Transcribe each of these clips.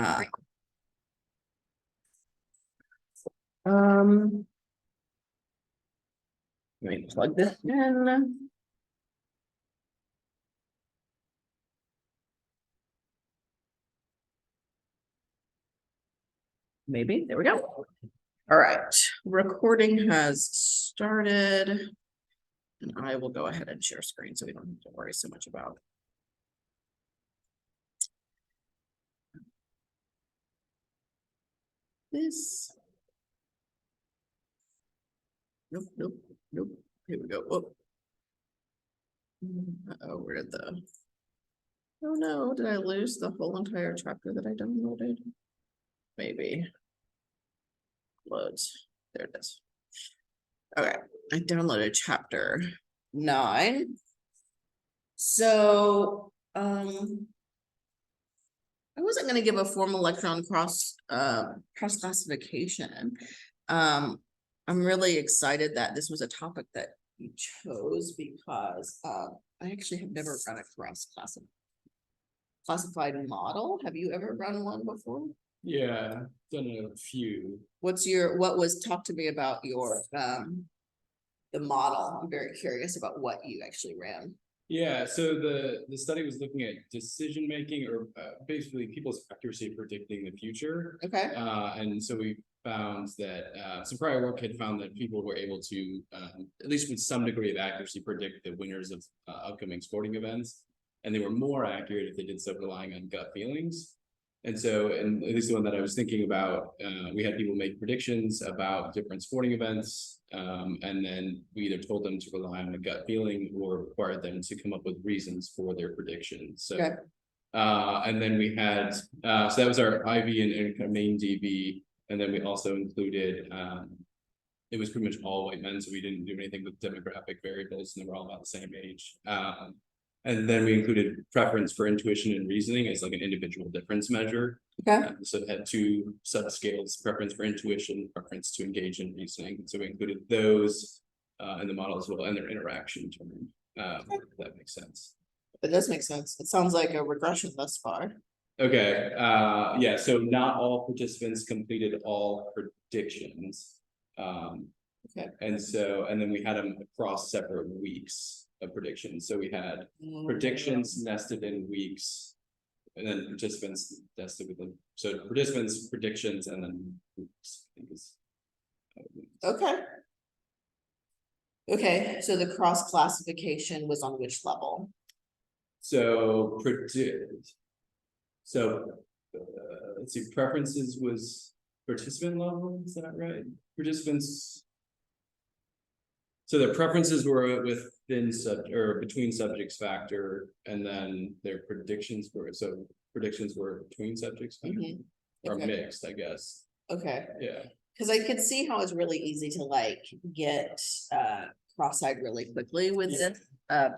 Uh, let me plug this in. Maybe, there we go. All right, recording has started. And I will go ahead and share screen so we don't have to worry so much about this. Nope, nope, nope. Here we go. Oh, where did the... Oh no, did I lose the whole entire chapter that I downloaded? Maybe. Loads. There it is. Okay, I downloaded chapter 9. So, I wasn't going to give a formal lecture on cross classification. I'm really excited that this was a topic that you chose because I actually have never run a cross classified model. Have you ever run one before? Yeah, done a few. What was talked to me about your the model? I'm very curious about what you actually ran. Yeah, so the study was looking at decision making, or basically people's accuracy of predicting the future. Okay. And so we found that some prior work had found that people were able to, at least with some degree of accuracy, predict the winners of upcoming sporting events, and they were more accurate if they did so relying on gut feelings. And so, and at least the one that I was thinking about, we had people make predictions about different sporting events, and then we either told them to rely on a gut feeling or required them to come up with reasons for their predictions. So, Okay. And then we had, so that was our IV and kind of main DB, and then we also included, it was pretty much all white men, so we didn't do anything with demographic variables, and they were all about the same age. And then we included preference for intuition and reasoning as like an individual difference measure. Okay. So it had 2 subscales: preference for intuition, preference to engage in reasoning. So we included those in the model as well, and their interaction term. If that makes sense. It does make sense. It sounds like a regression thus far. Okay. Yeah. So not all participants completed all predictions. Okay. And then we had them across separate weeks of predictions. So we had predictions nested in weeks, and then participants nested with them. So participants, predictions, and then weeks, I think is. Okay. Okay, so the cross classification was on which level? So let's see, preferences was participant level, is that right? Participants. So their preferences were within between subjects factor, and then their predictions were between subjects factor, or mixed, I guess. Okay. Yeah. Because I could see how it's really easy to like get cross-eyed really quickly with this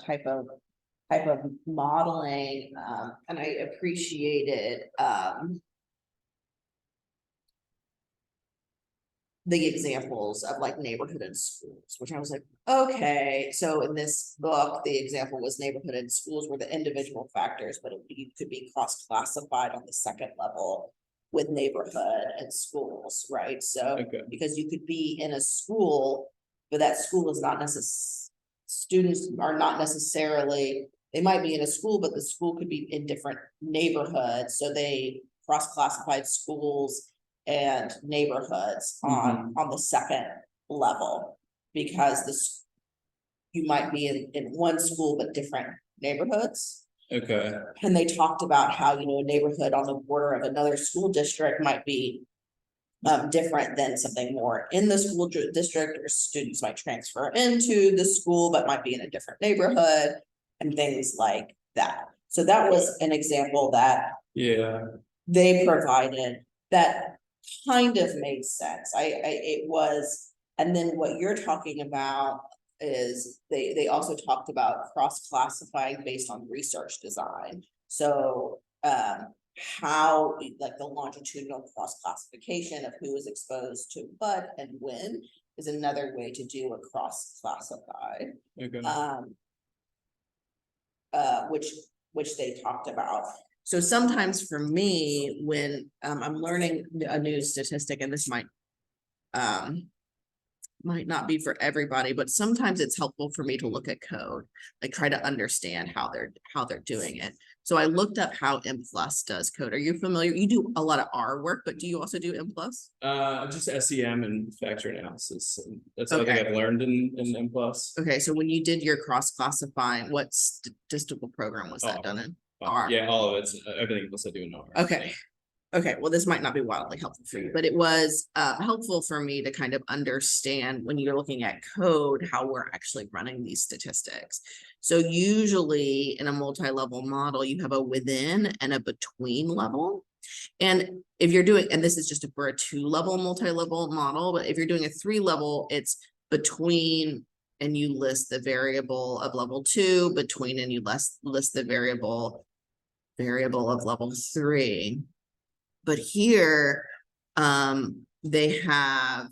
type of modeling, and I appreciated the examples of like neighborhood and schools, which I was like, okay, so in this book, the example was neighborhood and schools were the individual factors, but you could be cross-classified on the second level with neighborhood and schools, right? So because you could be in a school, but that school is not necessarily, students are not necessarily, they might be in a school, but the school could be in different neighborhoods. So they cross-classified schools and neighborhoods on the second level, because this, you might be in one school but different neighborhoods. Okay. And they talked about how, you know, a neighborhood on the border of another school district might be different than something more in the school district, or students might transfer into the school but might be in a different neighborhood and things like that. So that was an example that they provided that kind of made sense. It was, and then what you're talking about is they also talked about cross-classifying based on research design. So how like the longitudinal cross-classification of who is exposed to what and when is another way to do a cross-classified. Okay. Which they talked about. So sometimes for me, when I'm learning a new statistic, and this might not be for everybody, but sometimes it's helpful for me to look at code, like try to understand how they're doing it. So I looked up how M+ does code. Are you familiar? You do a lot of R work, but do you also do M+? Just SEM and factor analysis. And that's something Okay. I've learned in M+. Okay, so when you did your cross-classifying, what statistical program was that done in? R. Yeah, all of it. Everything else I do in R. Okay. Okay, well, this might not be wildly helpful for you, but it was helpful for me to kind of understand when you're looking at code, how we're actually running these statistics. So usually in a multi-level model, you have a within and a between level. And if you're doing, and this is just for a 2-level multi-level model, but if you're doing a 3-level, it's between and you list the variable of level 2, between and you list the variable of level 3. But here, they have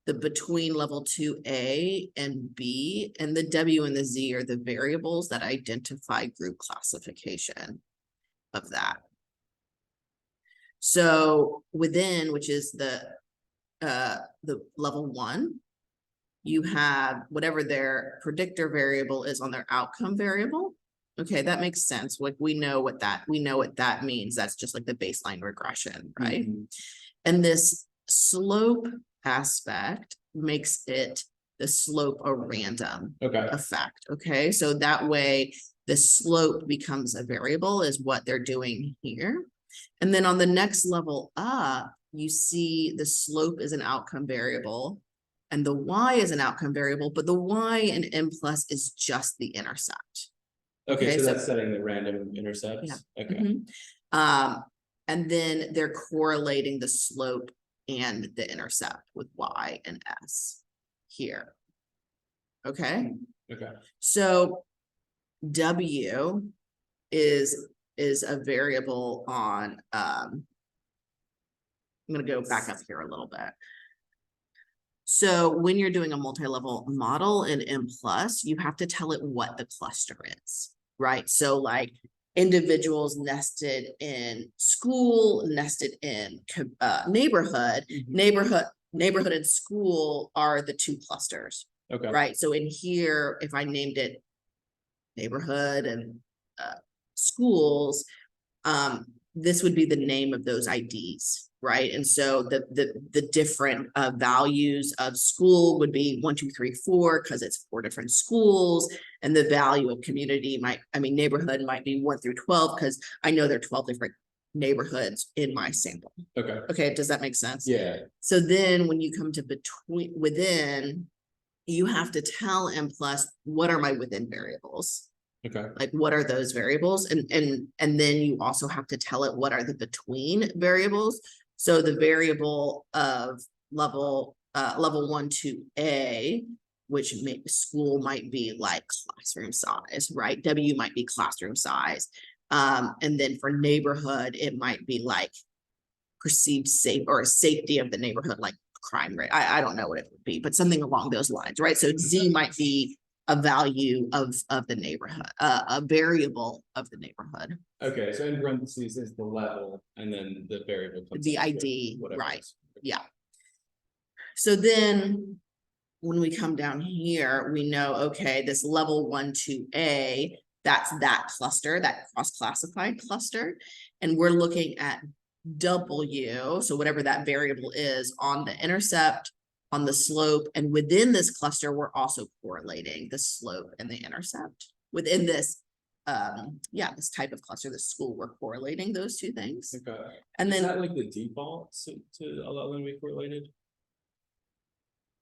the between level 2A and B, and the W and the Z are the variables that identify group classification of that. So within, which is the level 1, you have whatever their predictor variable is on their outcome variable. Okay, that makes sense. Like we know what that means. That's just like the baseline regression, right? And this slope aspect makes it the slope a random effect. Okay, so that way the slope becomes a variable is what they're doing here. And then on the next level up, you see the slope is an outcome variable and the Y is an outcome variable, but the Y in M+ is just the intercept. Okay, so that's setting the random intercepts. Yeah. Okay. And then they're correlating the slope and the intercept with Y and S here. Okay. Okay. So W is a variable on I'm going to go back up here a little bit. So when you're doing a multi-level model in M+, you have to tell it what the cluster is, right? So like individuals nested in school, nested in neighborhood, neighborhood and school are the 2 clusters. Okay. Right. So in here, if I named it neighborhood and schools, this would be the name of those IDs, right? And so the different values of school would be 1, 2, 3, 4 because it's 4 different schools, and the value of community neighborhood might be 1 through 12 because I know there are 12 different neighborhoods in my sample. Okay. Okay, does that make sense? Yeah. So then when you come to within, you have to tell M+ what are my within variables. Okay. Like what are those variables? And then you also have to tell it what are the between variables. So the variable of level 1 to A, which school might be like classroom size, right? W might be classroom size. And then for neighborhood, it might be like perceived safe or safety of the neighborhood, like crime rate. I don't know what it would be, but something along those lines, right? So Z might be a value of the neighborhood, a variable of the neighborhood. Okay, so in parentheses is the level, and then the variable comes the ID, right? Yeah. So then when we come down here, we know, okay, this level 1 to A, that's that cluster, that cross-classified cluster, and we're looking at W, so whatever that variable is on the intercept, on the slope, and within this cluster, we're also correlating the slope and the intercept. Within this, this type of cluster, the school, we're correlating those 2 things. Okay. And then, is that like the default to allow them to be correlated?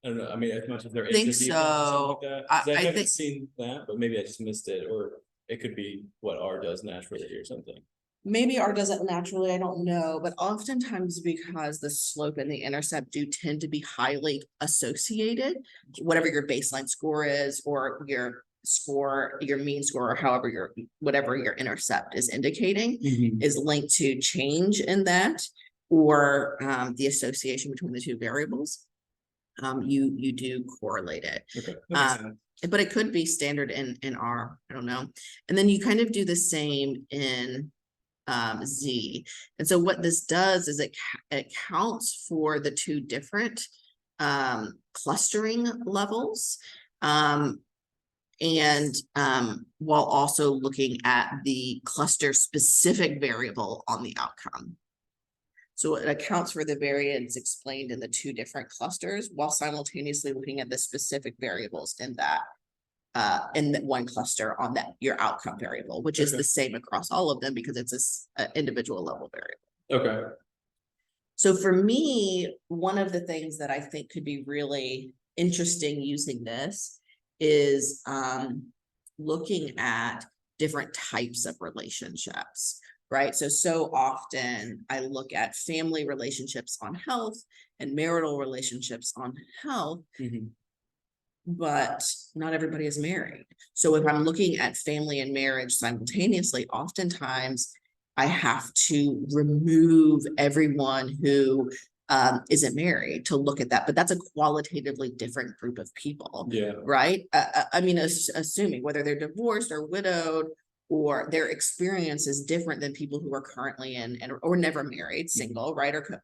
I don't know. I mean, as much as there is a default or something like that. I haven't seen that, but maybe I just missed it, or it could be what R does naturally or something. Maybe R does it naturally, I don't know, but oftentimes because the slope and the intercept do tend to be highly associated, whatever your baseline score is, or your score, your mean score, or however whatever your intercept is indicating is linked to change in that, or the association between the 2 variables. you do correlate it. Okay. That makes sense. But it could be standard in R, I don't know. And then you kind of do the same in Z. And so what this does is it counts for the two different clustering levels. And while also looking at the cluster specific variable on the outcome. So it accounts for the variance explained in the two different clusters while simultaneously looking at the specific variables in that one cluster on that your outcome variable, which is Okay. the same across all of them because it's a individual level variable. Okay. So for me, one of the things that I think could be really interesting using this is looking at different types of relationships, right? So often I look at family relationships on health and marital relationships on health, but not everybody is married. So if I'm looking at family and marriage simultaneously, oftentimes I have to remove everyone who isn't married to look at that, but that's a qualitatively different group of people. Yeah. Right? I mean, assuming whether they're divorced or widowed or their experience is different than people who are currently in or never married, single, right? Or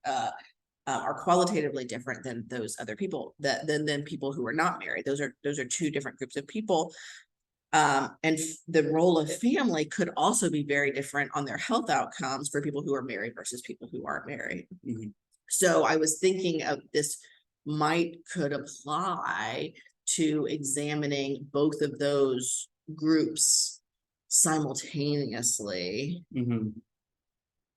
are qualitatively different than those other people than people who are not married. Those are two different groups of people. And the role of family could also be very different on their health outcomes for people who are married versus people who aren't married. So I was thinking of this could apply to examining both of those groups simultaneously.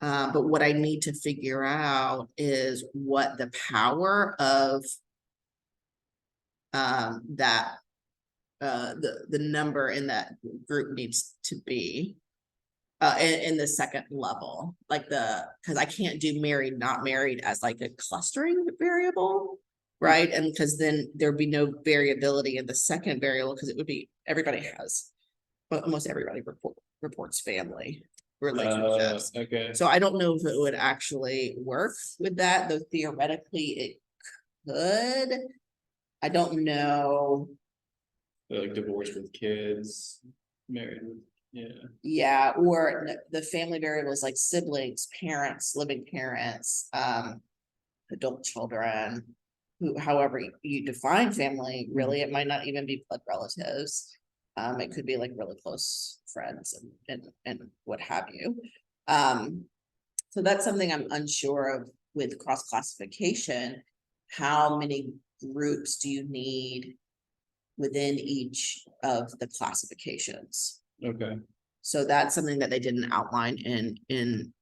But what I need to figure out is what the power of that the number in that group needs to be in the second level, like because I can't do married, not married as like a clustering variable, right? And because then there'd be no variability in the second variable because it would be everybody has, but almost everybody reports family relationships. Okay. So I don't know if it would actually work with that, though theoretically it could. I don't know. Like divorced with kids, married with, Yeah, or the family variables like siblings, parents, living parents, adult children, however you define family, really, it might not even be blood relatives. It could be like really close friends and what have you. So that's something I'm unsure of with cross classification. How many groups do you need within each of the classifications? Okay. So that's something that they didn't outline in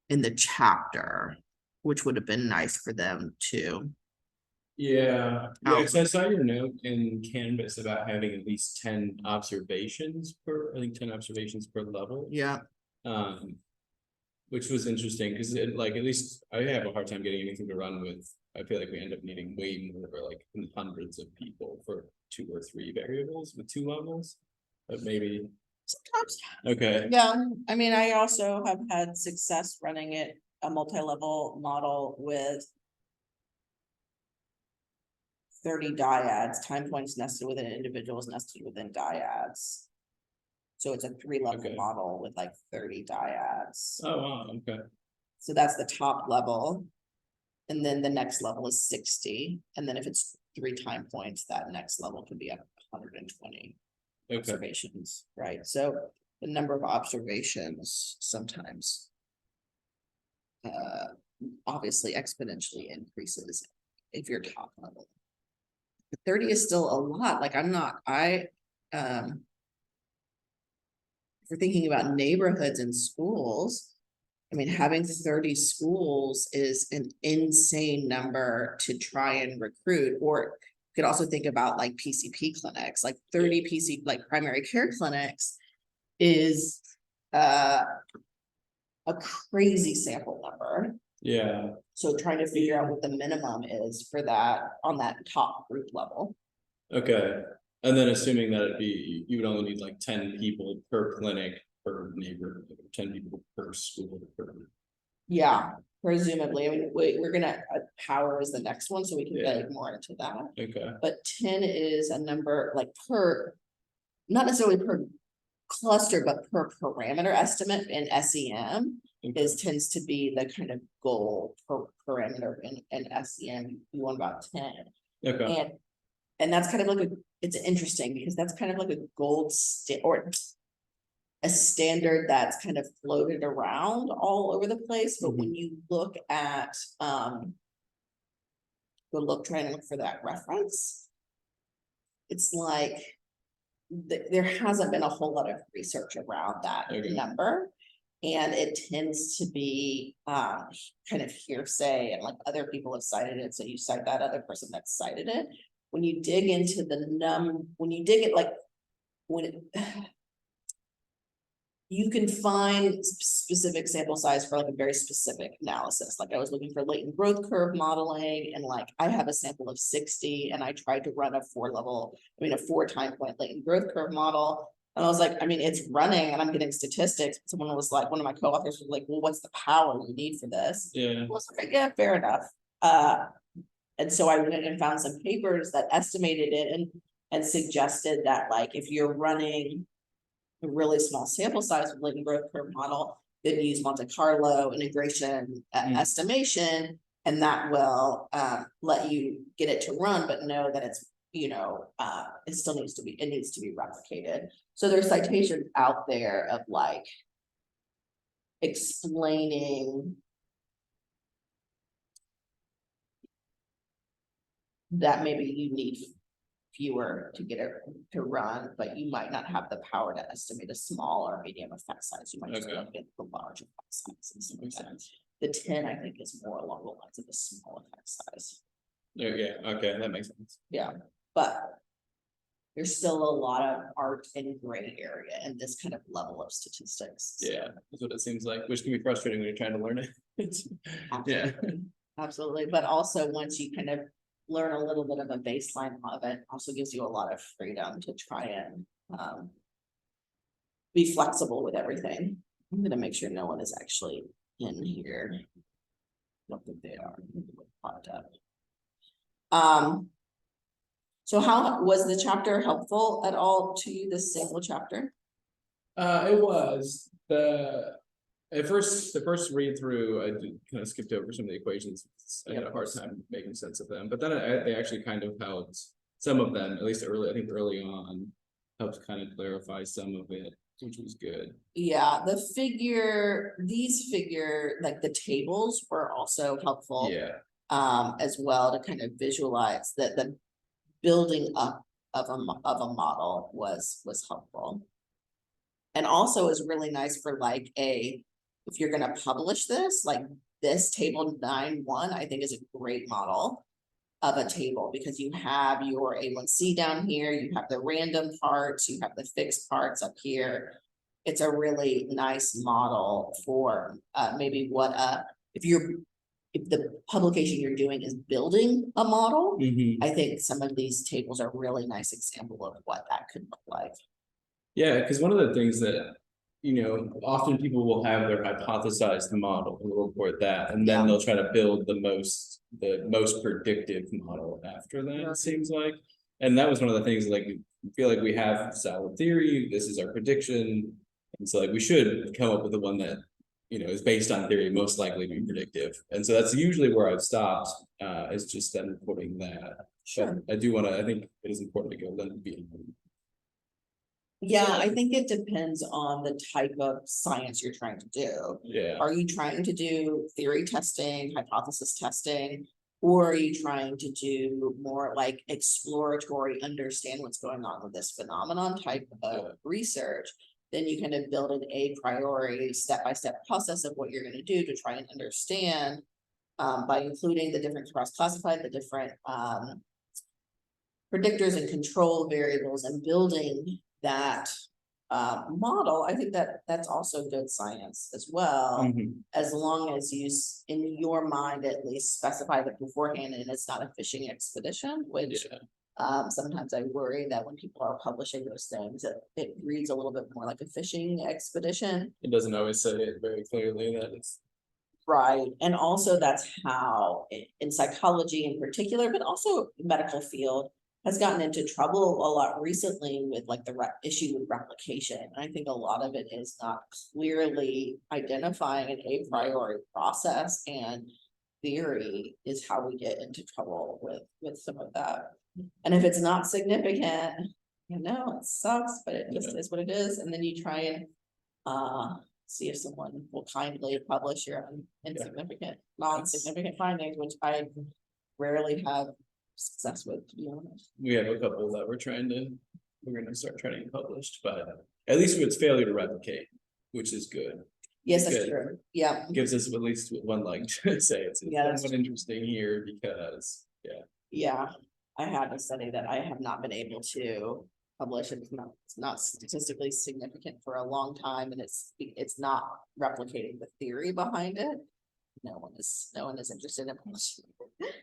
the chapter, which would have been nice for them to. Yeah, because I saw your note in Canvas about having at least 10 observations per, I think 10 observations per level. Yeah. Which was interesting because like at least I have a hard time getting anything to run with. I feel like we end up needing way more, like hundreds of people for 2 or 3 variables with 2 levels, but maybe. Sometimes. Okay. Yeah, I mean, I also have had success running it, a multi-level model with 30 dyads, time points nested within individuals nested within dyads. So it's a 3-level model with like 30 dyads. Oh, wow, okay. So that's the top level. And then the next level is 60. And then if it's 3 time points, that next level could be up 120 observations, right? So the number of observations sometimes obviously exponentially increases if you're top level. But 30 is still a lot. Like if we're thinking about neighborhoods and schools, I mean, having 30 schools is an insane number to try and recruit. Or you could also think about like PCP clinics, like 30 like primary care clinics is a crazy sample number. Yeah. So trying to figure out what the minimum is for that on that top group level. Okay. And then assuming that you would only need like 10 people per clinic per neighborhood, 10 people per school per Yeah, presumably, I mean, we're gonna, power is the next one, so we can Yeah. get more into that. Okay, But 10 is a number like per, not necessarily per cluster, but per parameter estimate in SEM. okay, Is tends to be the kind of goal per parameter in SEM, you want about 10. okay, And that's kind of like it's interesting because that's kind of like a or a standard that's kind of floated around all over the place, but when you look at, try and look for that reference. It's like, there hasn't been a whole lot of research around that Okay. number. And it tends to be, kind of hearsay, and like other people have cited it, so you cite that other person that cited it. When you dig into when you dig it, like, when it. You can find specific sample size for like a very specific analysis. Like I was looking for latent growth curve modeling, and like I have a sample of 60, and I tried to run a 4 time point latent growth curve model. And I was like, I mean, it's running and I'm getting statistics. Someone was like, one of my co-authors was like, well, what's the power you need for this? yeah, I was like, yeah, fair enough. And so I went and found some papers that estimated it and suggested that, like, if you're running a really small sample size with latent growth curve model, then use Monte Carlo integration estimation, and that will let you get it to run, but know that it's, it still needs to be replicated. So there's citations out there of like explaining that maybe you need fewer to get it to run, but you might not have the power to estimate a small or medium effect size. You might just Okay. get the large effect sizes. Makes sense. The 10, I think, is more along the lines of a small effect size. Yeah, okay, that makes sense. Yeah, but there's still a lot of art and gray area in this kind of level of statistics. Yeah, that's what it seems like, which can be frustrating when you're trying to learn it. Yeah, Absolutely. Absolutely, but also once you kind of learn a little bit of a baseline of it, also gives you a lot of freedom to try and be flexible with everything. I'm gonna make sure no one is actually in here. I don't think they are. Popped up. So how was the chapter helpful at all to you, this single chapter? it was the first read through, I kind of skipped over some of the equations. I had a hard time making sense of them, but then they actually kind of helped some of them, at least early, I think early on, helped kind of clarify some of it, which was good. Yeah, these like the tables were also helpful. Yeah, As well, to kind of visualize that the building up of a model was helpful. And also is really nice for like if you're gonna publish this, like this table 9.1, I think is a great model of a table, because you have your A1C down here, you have the random parts, you have the fixed parts up here. It's a really nice model for maybe what if the publication you're doing is building a model. I think some of these tables are a really nice example of what that could look like. yeah, because one of the things that, often people will have their hypothesized model and we'll report that, and then they'll try to build the most predictive model after that, it seems like. And that was one of the things, like, we feel like we have solid theory, this is our prediction, and so like we should come up with the one that, is based on theory, most likely to be predictive. And so that's usually where I've stopped, is just then reporting that. Sure. But I think it is important to go then beyond. Yeah, I think it depends on the type of science you're trying to do. Yeah, Are you trying to do theory testing, hypothesis testing, or are you trying to do more like exploratory, understand what's going on with this phenomenon type of research? Then you kind of build an a priori step-by-step process of what you're going to do to try and understand, by including the different cross-classified, the different predictors and control variables, and building that model. I think that's also good science as well, as long as you, in your mind at least, specify that beforehand and it's not a fishing expedition, which sometimes I worry that when people are publishing those things, it reads a little bit more like a fishing expedition. It doesn't always say it very clearly that it's Right, and also that's how in psychology in particular, but also medical field. Has gotten into trouble a lot recently with like the issue with replication. I think a lot of it is not clearly identifying an a priori process, and theory is how we get into trouble with some of that. And if it's not significant, it sucks, but it just is what it is, and then you try and see if someone will kindly publish your insignificant, non-significant findings, which I rarely have success with, to be honest. We have a couple that we're gonna start trying to get published, but at least it's failure to replicate, which is good. Yes, that's Good. true, yeah, Gives us at least one leg to say it's Yeah, that's somewhat interesting here because, yeah. I had a study that I have not been able to publish, and it's not statistically significant for a long time, and it's not replicating the theory behind it. No one is interested in publishing it.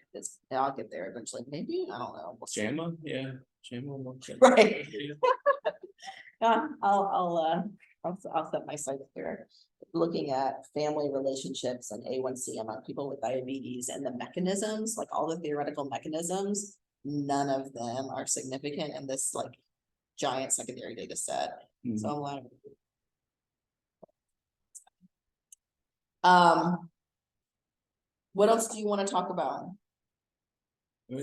I'll get there eventually, maybe, I don't know. We'll see. JAMA, yeah, JAMA. Right. I'll set my sights there. Looking at family relationships and A1C among people with diabetes and the mechanisms, like all the theoretical mechanisms, none of them are significant in this like giant secondary data set. So I'm like. What else do you want to talk about? I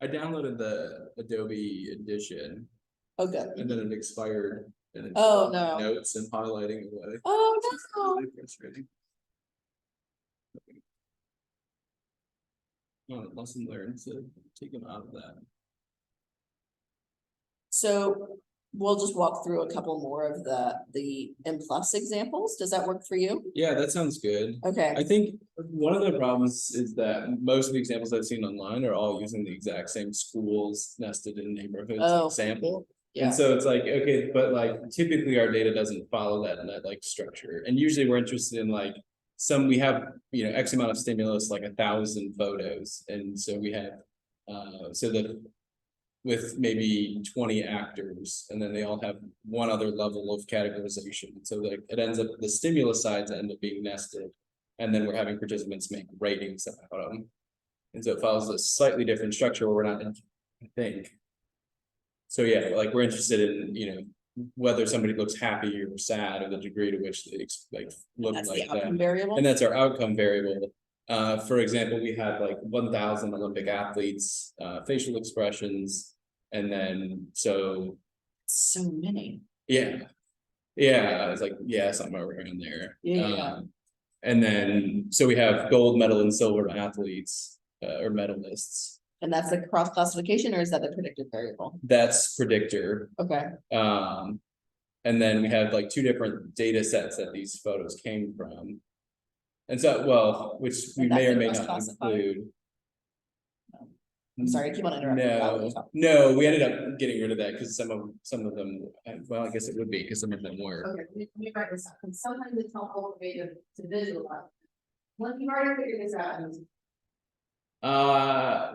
downloaded the Adobe Edition Oh, good. and then it expired. And it's Oh, no. notes and highlighting away. Oh, It's no. really frustrating. Lesson learned to take them out of that. So we'll just walk through a couple more of the M+ examples. Does that work for you? Yeah, that sounds good. Okay, I think one of the problems is that most of the examples I've seen online are all using the exact same schools nested in neighborhoods Oh. example. yeah, And so it's like, okay, but like typically our data doesn't follow that like structure. And usually we're interested in like we have, X amount of stimulus, like 1,000 photos. And so we have, so that with maybe 20 actors, and then they all have one other level of categorization. So like it ends up, the stimulus sides end up being nested. And then we're having participants make ratings about them. And so it follows a slightly different structure where we're not, I think. So yeah, like we're interested in, whether somebody looks happy or sad, or the degree to which they look that's like the outcome that. variable. And that's our outcome variable. For example, we had like 1,000 Olympic athletes, facial expressions, and then so So many. yeah, I was like, something around there. Yeah. And then so we have gold medal and silver athletes or medalists. And that's the cross classification, or is that the predictive variable? That's predictor. Okay, And then we have like two different data sets that these photos came from. And so, which we And may or that's may cross not classified? include. I'm sorry, I keep on interrupting. No, we ended up getting rid of that because some of them, well, I guess it would be because some of them were. Okay, let me write this down. Sometimes it's helpful for me to visualize. Once you've already figured this out,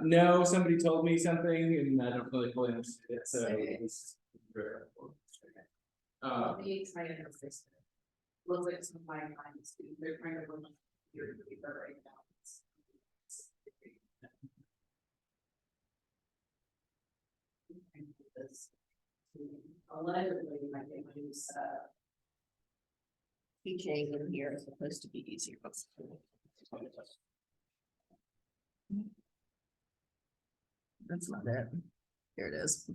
No, somebody told me something and I don't really fully understand it, so. Okay. it's very helpful. let me explain it as this. Looks like some of my clients, they're trying to look your paper right now. Allegedly, my use, PK in here is supposed to be easier. That's not it. Here it is.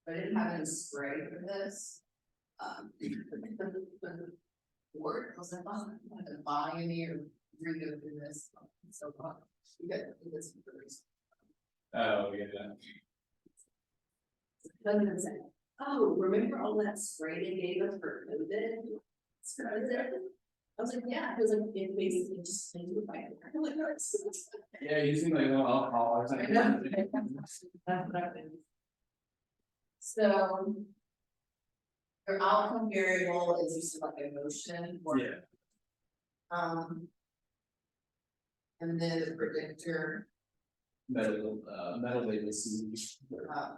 I didn't have any spray for this. Word, I was like, oh, I'm gonna buy any or drink it through this. So far, you got this. Oh, yeah. Doesn't say, oh, remember all that spray they gave us for COVID? I was like, yeah, it was like, it basically just cleans with my. Yeah, using like no alcohol or something. That's what I've been. So. Your outcome variable is just like emotion or. Yeah. And then the predictor, Metal latency.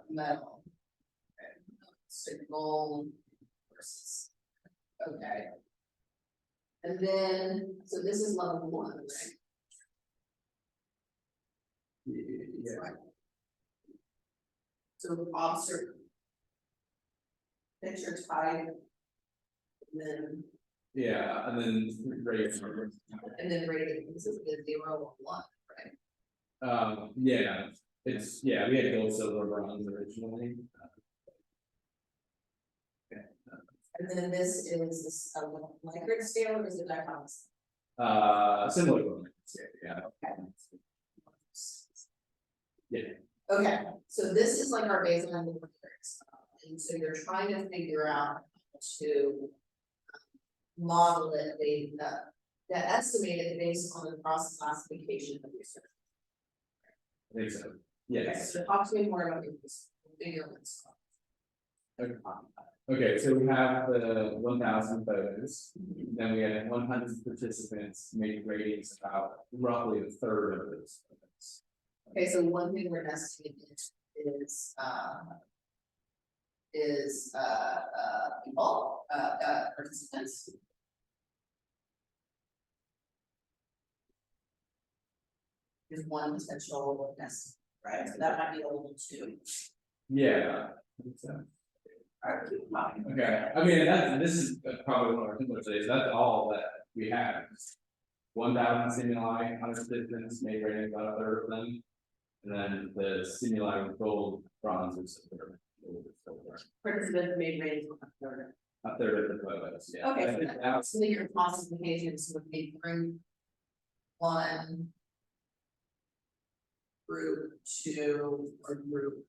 metal. Okay. Signal versus, okay. And then, so this is level 1, right? Yeah, Right. So observe. Picture type. yeah, and then rate. And then rating, this is the 0 or 1, right? Yeah, it's, yeah, we had gold, silver, bronze originally. And then this is this, Likert scale, or is it dichotomous? Similar. Yeah, yeah, Okay, so this is like our baseline Likert, and so you're trying to figure out how to model it, that estimate it based on the cross classification of research. I think so, Okay, yes. so talk to me more about your figure ones. Okay, so we have the 1,000 photos, then we had 100 participants make ratings about roughly a third of those photos. Okay, so one thing we're estimating is people, participants. Is one potential estimate, right? So that might be a little too. Yeah. I think so. Okay, I mean, this is probably one of our simpler days, that's all that we have. 1,000 stimuli, 100 participants, made ratings about a third of them. And then the stimuli with gold, bronze, or silver. Participants made ratings of a third. A third of the photos, yeah. Okay, I so think that's- so your classifications would be bring one group to a group.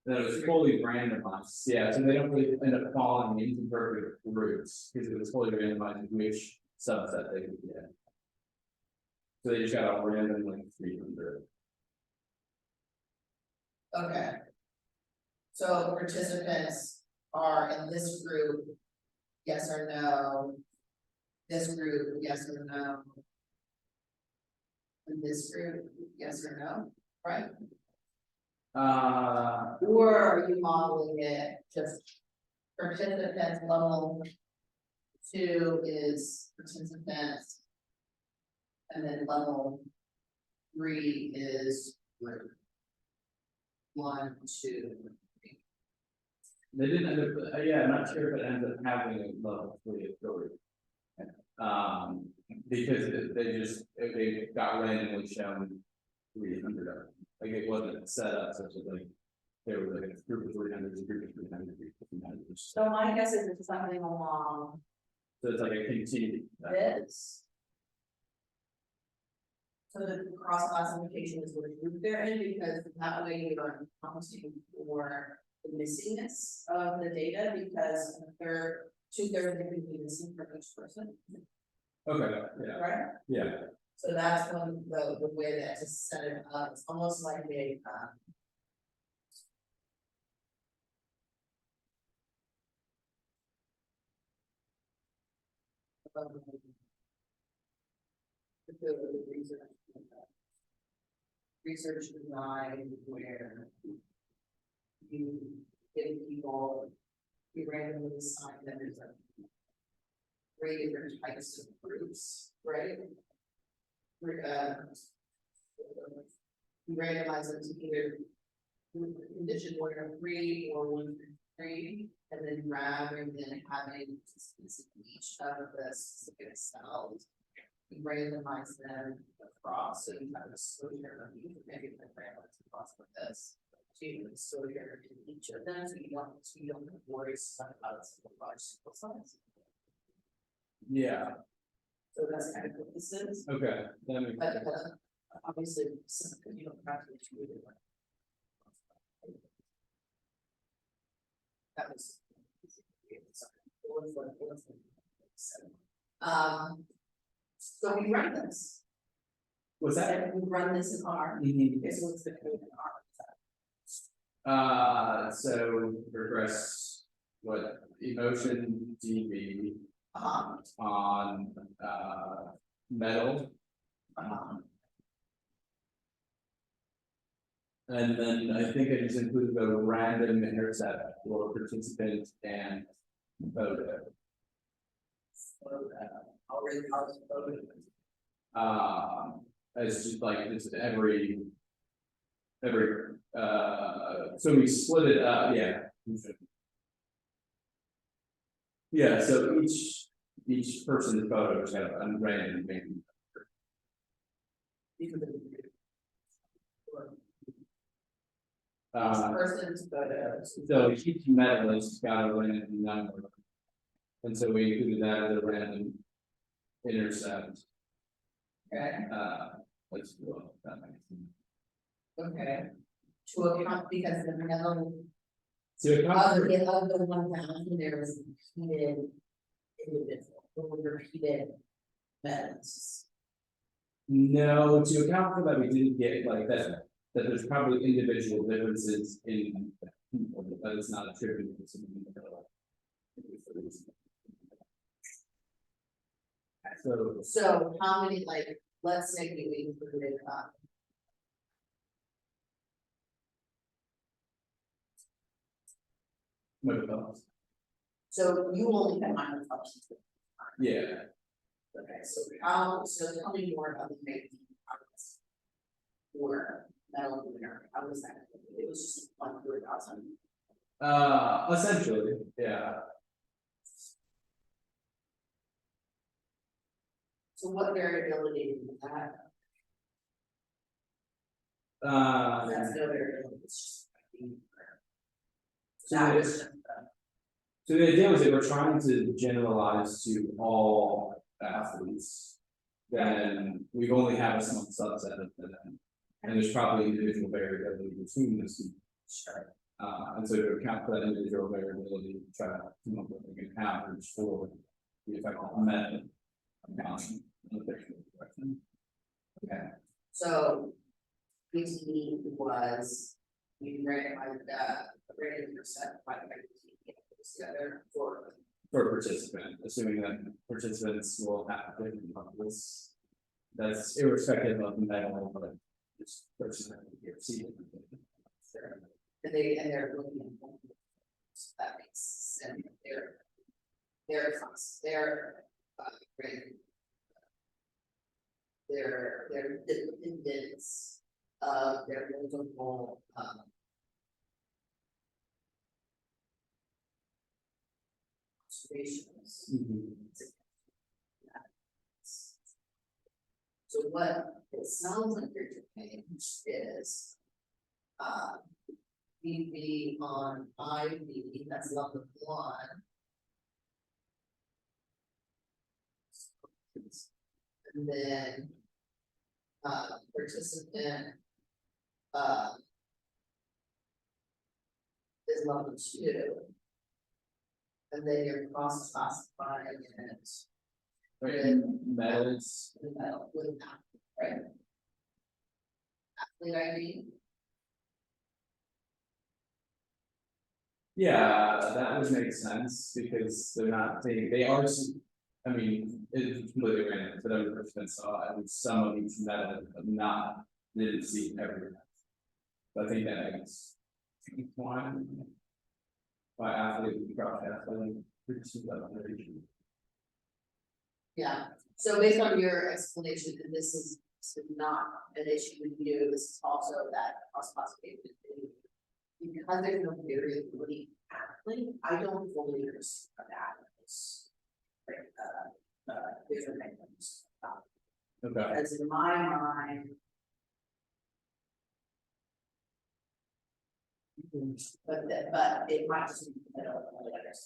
Then it was fully randomized, yeah, so they don't really end up falling into perfect groups, because it was fully randomized which subset they could get. So they just got a random like 300. Okay. So participants are in this group, yes or no? This group, yes or no? In this group, yes or no, right? Or are you modeling it just participants level 2 is participants? And then level 3 is group 1, 2, 3. They didn't end up, yeah, I'm not sure if it ends up having a level 3 authority. Because they got randomly shown 300 of them. Like it wasn't set up such as like, there was like a group of 300, a group of 300, a group of 300. So my guess is it's something along So it's like a continued. this. So the cross classification is what group they're in, because that way you are accounting for the missingness of the data, because they're 2/3 could be missing from each person, Okay, yeah, right? yeah, So that's when the way that to set it up, it's almost like a research design where you give people, you randomly assign them as a three different types of groups, right? You randomize them to either condition 1 or 3 or 1 through 3, and then rather than having participants in each of the specific cells, you randomize them across, so you have exposure of each, maybe the randomize across with this. So you have exposure in each of them, so you don't have worries about a single large sample size. yeah, So that's kind of what this is. okay, that makes But sense. obviously, you don't have to do it. That was. So we run this. Was that? And we run this in R. Mhm. Okay, so what's the code in R? So regress, what, emotion DB, on, metal. And then I think I just included a random intercept for participant and photo. As just like this every, so we split it up, yeah. Yeah, so each person's photos have a random name. Person's photos. So each medalist got a random number. And so we included that as a random intercept. Okay, Let's go. That makes sense. okay. To account, because the medal, So it comes of the 1,000, there was repeated individual, or repeated medals. no, to account for that, we didn't get like that there's probably individual differences in people, but it's not attributed to something. So how many, like, let's say we included, What about? so you only had minor functions. Yeah, Okay, so tell me more about the making progress. Or medal winner, how was that? It was just 100,000. essentially, yeah. So what variability did that? That's no variability, it's just. That was just. So the idea was that we're trying to generalize to all athletes. Then we only have a small subset of them. And there's probably individual variability between the students. Sure. And so to account for that individual variability, try to come up with an average for the effective method. Okay. So. BTE was, we randomized random percent by together for. For participant, assuming that participants will have different levels. That's irrespective of the medal, but just person that you see. And they're looking at. That makes sense, graded. Their dependence of their multiple, observations. So what it sounds like you're doing is, VB on IV, that's level 1. And then, participant, is level 2. And then you're cross classifying it. Medals. With that, right? Athlete ID. Yeah, that would make sense because they're not, they are, I mean, it's completely random, but every person saw at least some of each medal, but not, didn't see every. But I think that makes. One. By athlete, cross athlete, pursue that variation. Yeah, so based on your explanation, and this is not an issue with you, this is also that cross classification. Because there's no variability athlete, I don't fully understand that. Different items. Okay. As in my mind. But it might just be the middle of the letters.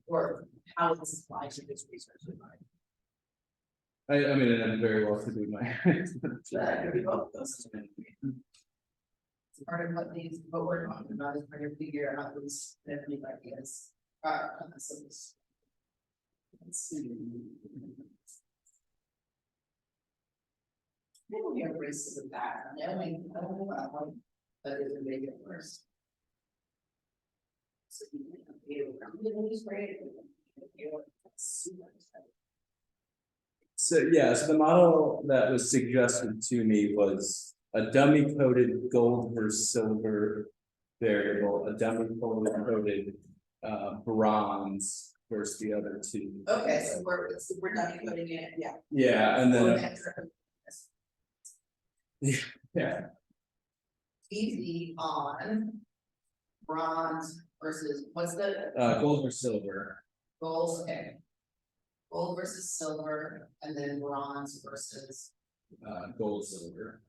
Or how it's applied to this research. I mean, I'm very well to do my. It's part of what we're talking about is trying to figure out these different ideas. Concepts. Let's see. Maybe we have races of that, I don't know that one, but it would make it worse. So you know, it's great. Super exciting. So, yeah, so the model that was suggested to me was a dummy coated gold versus silver variable, a dummy coated bronze versus the other two. Okay, so we're not putting it, yeah. Yeah, and Or then, extra. yeah, Easy on bronze versus, what's the gold or silver, gold, okay. Gold versus silver, and then bronze versus, gold, silver.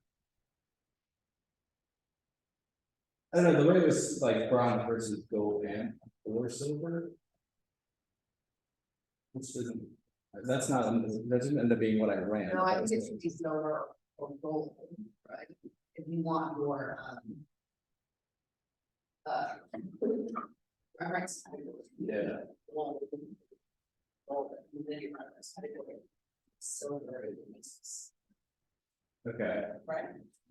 I don't know, the way it was like bronze versus gold and or silver. Which doesn't, that's not, that doesn't end up being what I ran. no, I think it should be silver or gold, right? If you want your, reference. Yeah. Gold, and then your reference category. Silver is, Okay, right?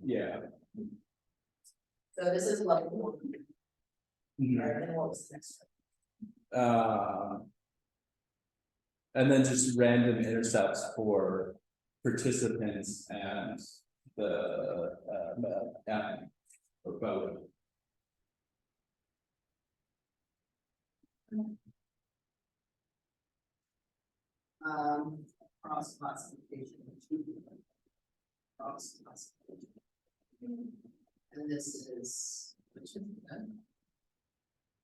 yeah. So this is level one, Mhm. right, and what was the next? And then just random intercepts for participants and the app or both. Cross classification. Cross classification. And this is, which is,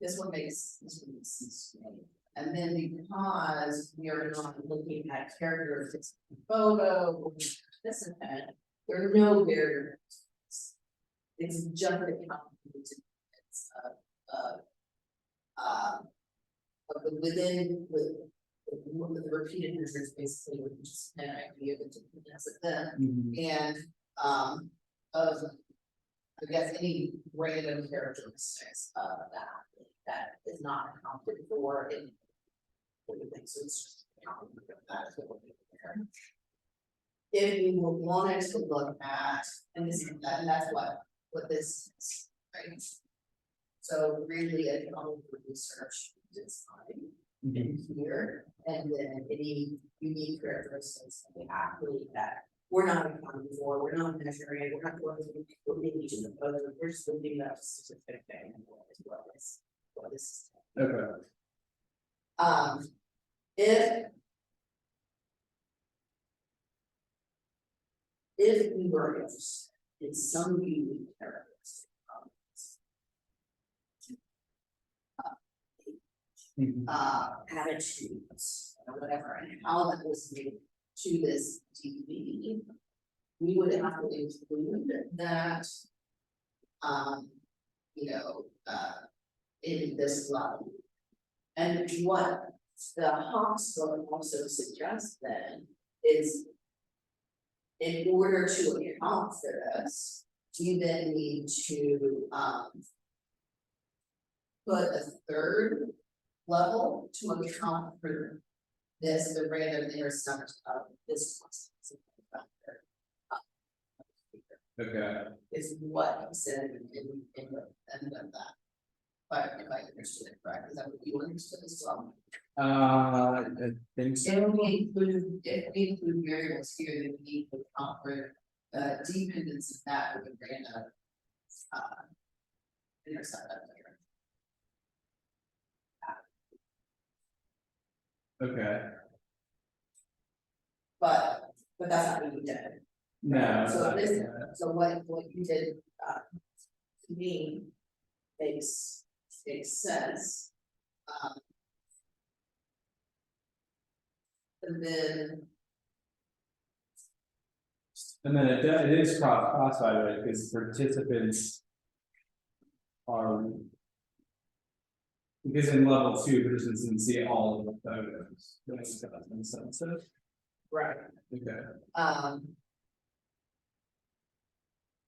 this one makes sense to me. And then because we are not looking at characteristics, of the photo, or participant, there are no barriers. It's just a complicated, of the within, with the repeated measures, basically, which is an idea that has it then, and, of, I guess, any random characteristics of that is not accounted for in. Everything, so it's just accounted for that is what we're doing there. If we wanted to look at, and this is that, and that's what this is, right? So really, economic research design in here, and then any unique characteristics that we actually that we're not accounting for, we're not measuring, we're not going to be each of the photos, we're just looking at a specific thing and what is. Okay. If we were interested in some unique characteristic of attitudes or whatever, and how that was made to this TV, we would have to include that. You know, in this level. And what the Hawks book also suggests then is. In order to account for this, you then need to, put a third level to account for this, the random intercept of this. Okay. Is what he said in the end of that. But if I understood it correct, is that what you understood as well? I think so. If we include variables here, then we need to account for dependence of that with a random. Intercept up there. Okay. But that's not what you did. No. So not this, yet. so what you did, to me, makes sense. And then, And then it is classified, right, because participants are. Because in level 2, participants can see all of the photos. That's got some sense of. right, Okay.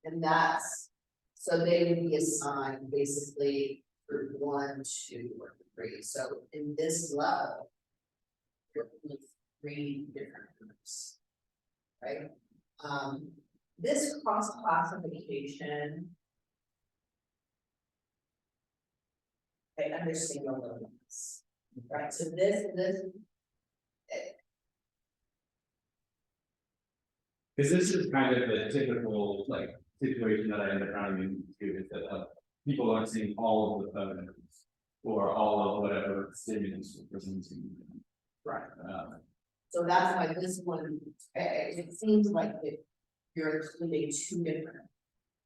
and that's, so they would be assigned basically group 1, 2, or 3, so in this level. You're with 3 different groups. Right? This cross classification. I understand a little bit. Right, so this. Cause this is kind of the typical, like, situation that I end up running into, is that, people aren't seeing all of the photos. Or all of whatever stimulus we're presenting. Right. Um, So that's why this one, it seems like you're including two different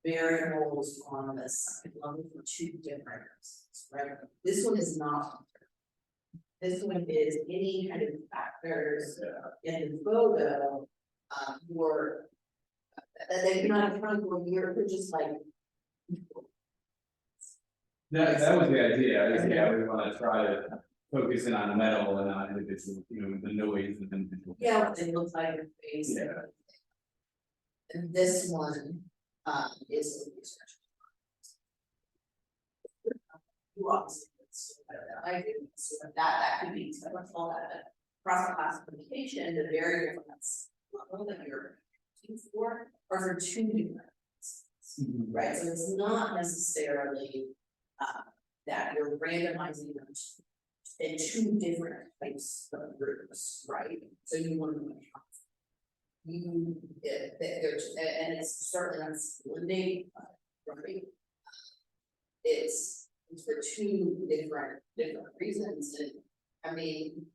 variables on the second level for two different reasons, right? This one is not. This one is any kind of factors in the photo, or that they're not accounting for, you're just like. that was the idea, is yeah, we wanna try to focus in on metal and not individual, you know, the noise and individual. Yeah, what they look like your face. Yeah. And this one, is. You obviously. I agree, so that could be, so let's call that a cross classification, the variable that's level that you're looking for, or for two different. Mhm. Right, so it's not necessarily, that you're randomizing them in two different types of groups, right? So you want to. There's, and it's certainly not splitting, right? It's for two different reasons, and I mean.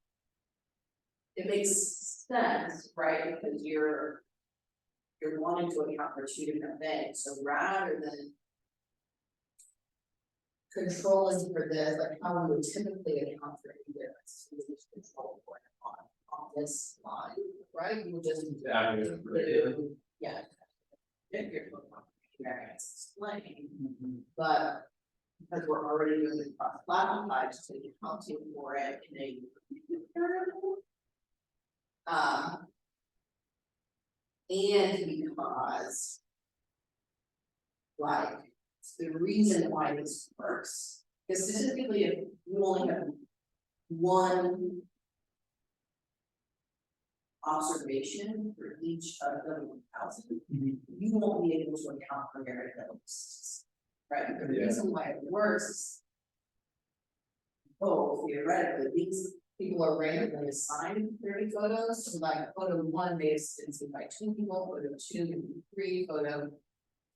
It makes sense, right, because you're wanting to account for two different things, so rather than. Controlling for this, like how we would typically account for this, we would control for it on this line, right? You would just. Yeah. Yeah. If you're variance explain, but because we're already doing the cross classified, just accounting for it in a. And because. Like, the reason why this works, because statistically, if you only have one. Observation for each of the 1,000, Mhm. you won't be able to account for variabilities. Right, the Yeah. reason why it works. Oh, theoretically, these people are randomly assigned 30 photos, so like photo 1 may have been seen by 2 people, photo 2, maybe 3, photo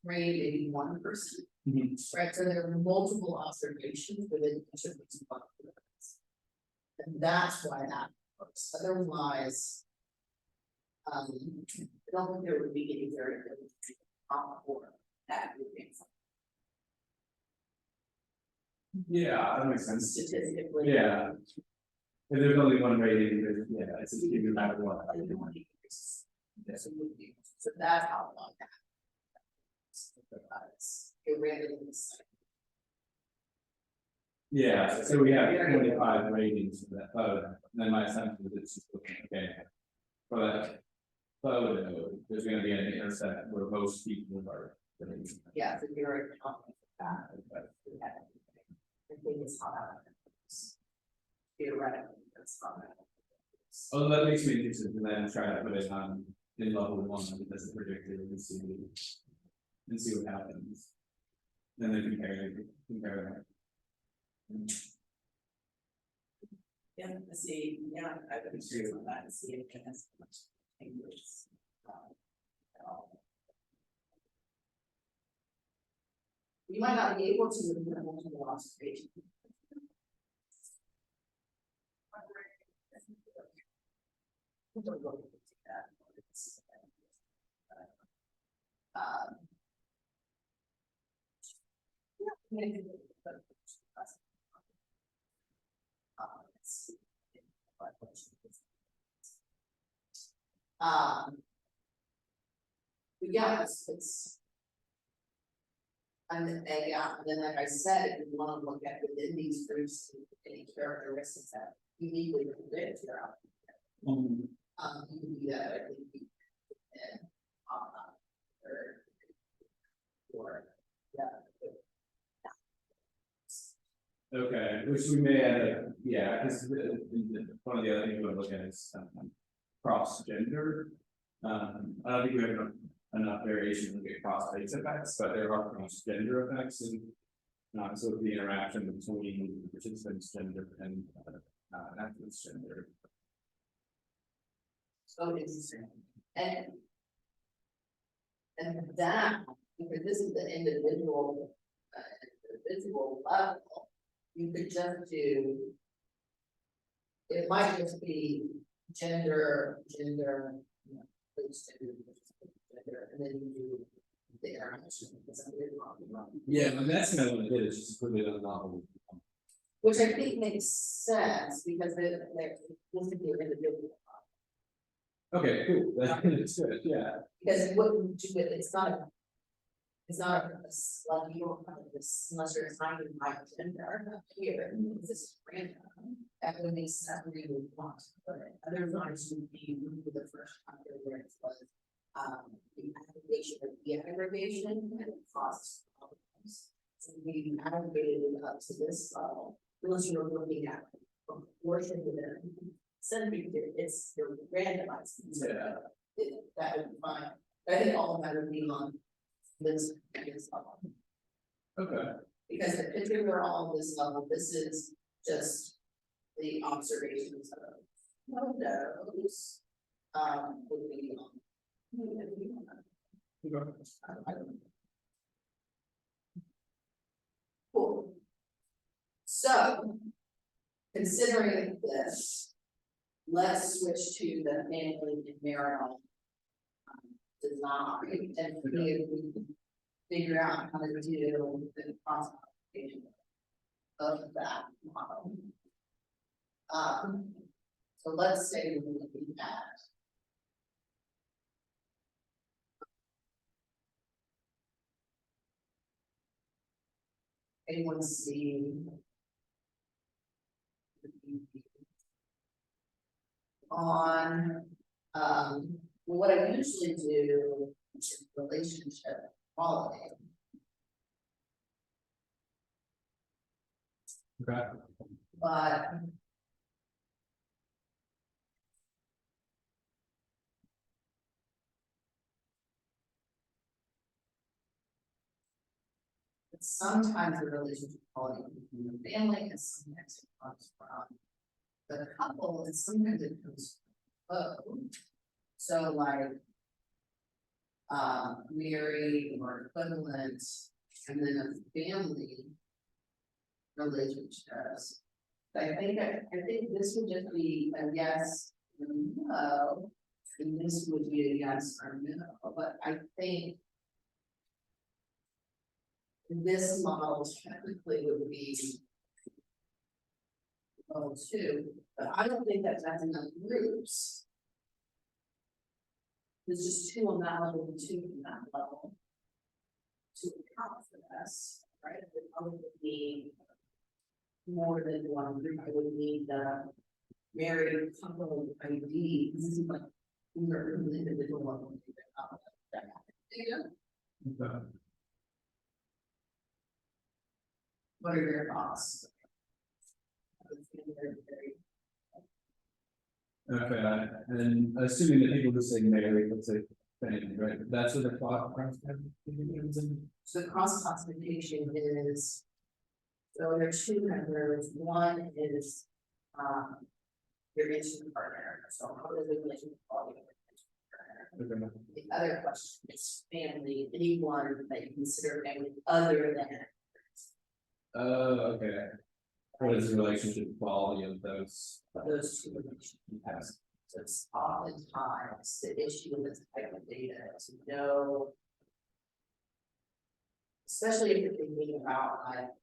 3, maybe 1 person. Mhm. Right, so there are multiple observations within each of these photos. And that's why that works, otherwise. I don't think there would be any variability or that would be Yeah, that makes sense. statistically. Yeah. If there's only one rating, then yeah, it's just give you matter what. So that's how long that. It randomly. Yeah, so we have 25 ratings for that photo, and then my assumption is it's just looking, okay. For that photo, there's gonna be an intercept where most people are. Yeah, so you're accounting for that. I think it's how that works. Theoretically, that's how that works. Oh, that makes me interested, and then try to put it on in level 1 as a predictor and see what happens. Then they compare Yeah, I see, yeah, I would agree with that, and see if it has much changes. At all. You might not be able to with the multiple observation. But yeah, it's. And yeah, and then like I said, if you wanna look at within these groups, any characteristics that uniquely predict their outcome. You can do that, I think. And, or, yeah. Okay, which we may end up, yeah, because one of the other things we're looking at is cross gender. I don't think we have enough variation to get cross race effects, but there are cross gender effects So the interaction between the participants' gender and applicant's gender. So interesting, and. And that, because this is the individual level, you could just do. It might just be gender, you know, please gender, and then you do the interaction. Yeah, and that's kind of what it is, just put it on the novel. Which I think makes sense, because they're this is the individual. Okay, cool, that's good, yeah. Because what you do, it's not a. It's not a, like, you don't have this, unless you're assigning my gender here, this is random. That would make sense, we would want, but other times would be the first chapter where it was. The aggregation of the aggregation and it causes problems. So we aggregated it up to this level, unless you're looking at proportion to them. It's, you're randomized. Yeah. That would be fine, but I think all of that would be on this level. Okay. Because if we were all on this level, this is just the observations of those. Would be on. I don't know. Cool. So, considering this, let's switch to the family and marital design and see if we can figure out how to do the cross application of that model. So let's say we're looking at. Anyone see? On, what I usually do is relationship quality. Okay. But. Sometimes the relationship quality between the family and sometimes it comes from the couple and sometimes it comes from both. So like. Married or equivalent, and then a family. Relationships. I think this would just be a yes or no, and this would be a yes or no, but I think. This model technically would be. Level 2, but I don't think that's enough groups. There's just 2 on that level and 2 on that level. To account for this, right? It would probably be more than one group. I would need the married couple ID. This is like we're an individual level. Okay. What are your thoughts? Okay, and assuming that people just say married, let's say family, right? That's what the clock. So cross classification is. So there are 2 members, one is. Your intimate partner, so how does the relationship quality? Okay. The other question is family, anyone that you consider family other than. Okay. What is the relationship quality of those? 2 relationships. Yes. So it's oftentimes the issue with this type of data to know. Especially if you're thinking about like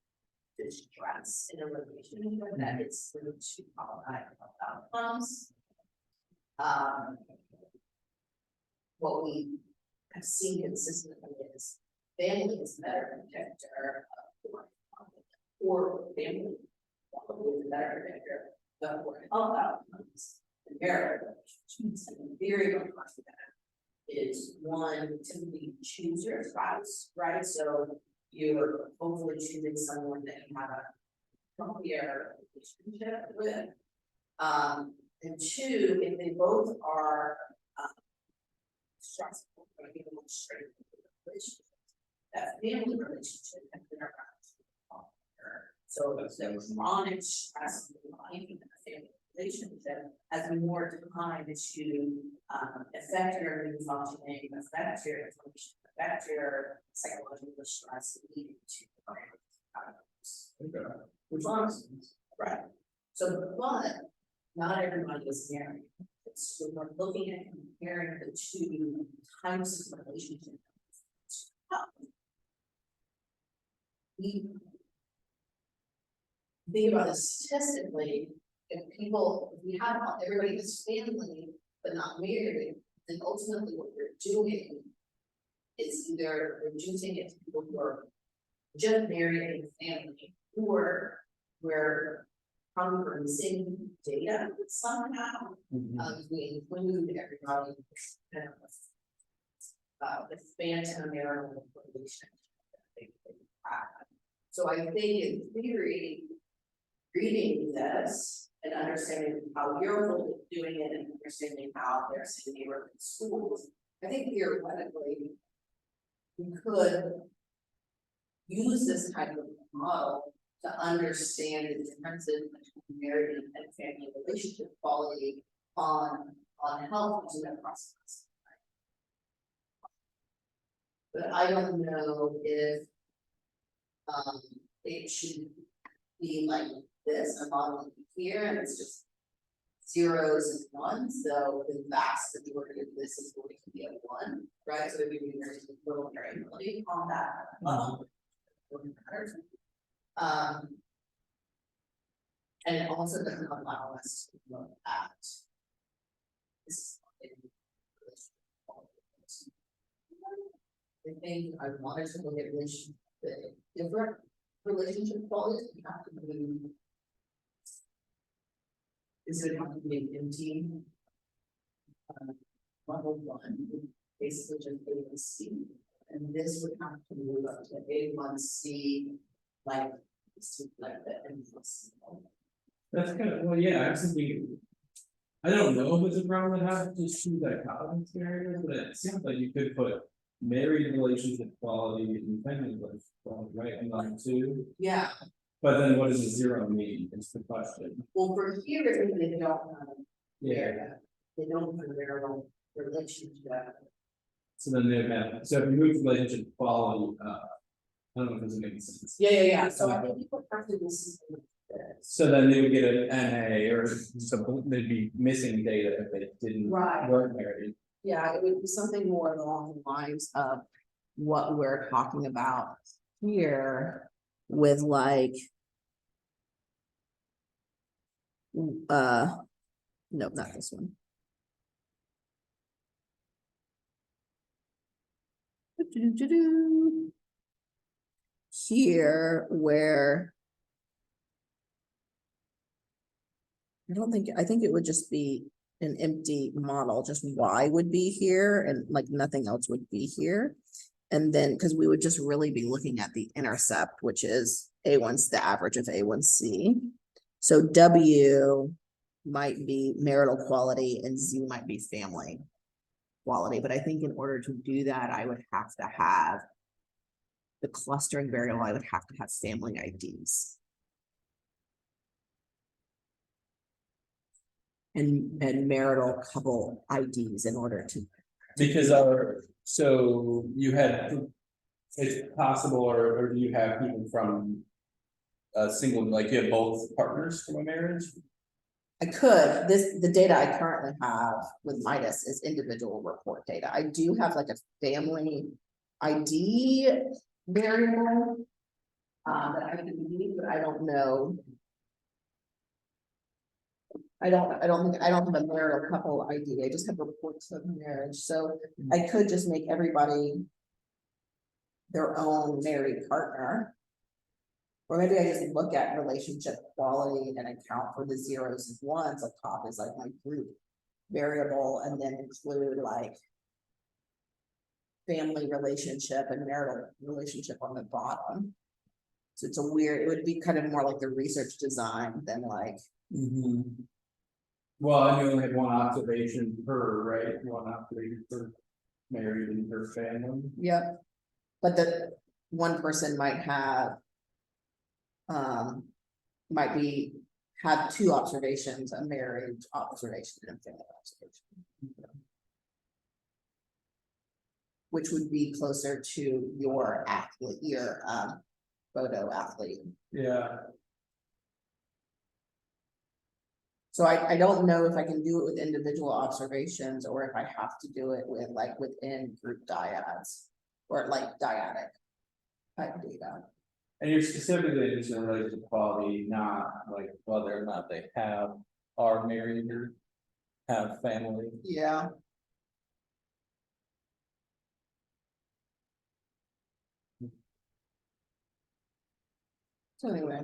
distress in a relationship, that it's really too problematic outcomes. What we have seen consistently is family is a better protector or family is a better protector of health outcomes and marital relationships. And the theory of that is one, typically choose your spouse, right? So you're hopefully choosing someone that you have a healthier relationship with. And 2, if they both are stressful, right, even more straight relationship, that family relationship and their So the chronic stress of life in a family relationship has more time to affect your immune functioning, affect your inflammation, affect your psychological stress leading to Okay. which is right. So, but not everybody is married. So we're looking at comparing the two types of relationships. We think about this statistically, if we have everybody is family but not married, then ultimately what we're doing is either reducing it to people who are just married and family, or we're probably for the same data somehow. We include everybody kind of the phantom marital relationship that they have. So I think in theory, reading this and understanding how you're doing it and understanding how they're seeing neighborhood schools, I think theoretically we could use this type of model to understand the differences between married and family relationship quality on health using that process. But I don't know if it should be like this, a model here, and it's just zeros and ones, so the vast majority of this is going to be a one, right? So maybe there's a little variability on that level. And it also doesn't allow us to look at this. I think I wanted to look at the different relationship qualities, we have to be. Is it have to be an empty? Level one, basically just A1C, and this would have to move up to A1C, like the endless. That's kind of, well, yeah, I was thinking. I don't know if it's a problem that has to choose that common scenario, but it seems like you could put married relationship quality and family life quality, right, in line two. Yeah, But then what does a zero mean, is the question. well, for here, they don't have. Yeah, They don't have their own relationship. so then they have, so if you move relationship quality, I don't know if this makes sense. Yeah, so I think people have to listen to this. So then they would get an NA or something, they'd be missing data if they didn't Right. weren't married. Yeah, it would be something more along the lines of what we're talking about here with like. No, not this one. Here where. I think it would just be an empty model, just Y would be here and like nothing else would be here. And then, because we would just really be looking at the intercept, which is A1's the average of A1C. So W might be marital quality and Z might be family quality. But I think in order to do that, I would have to have the clustering variable, I would have to have family IDs. And marital couple IDs in order to. Because so you had, it's possible, or do you have people from a single, like you have both partners from a marriage? I could, the data I currently have with Midas is individual report data. I do have like a family ID variable. That I can use, but I don't know. I don't have a marital couple ID, I just have reports of marriage, so I could just make everybody. Their own married partner. Or maybe I just look at relationship quality and account for the zeros and ones, up top is like my group variable, and then include like. Family relationship and marital relationship on the bottom. So it's it would be kind of more like the research design than like. Well, and you only had one observation per, right, one observation per married and per family. Yep. But the one person might have. Might be, have two observations, a marriage observation and a family observation. Which would be closer to your athlete, your photo athlete. Yeah, So I don't know if I can do it with individual observations or if I have to do it with like within group dyads. Or like dyadic type data. and you're specifically just in relation to quality, not like whether or not they are married or have family. Yeah. So anyway.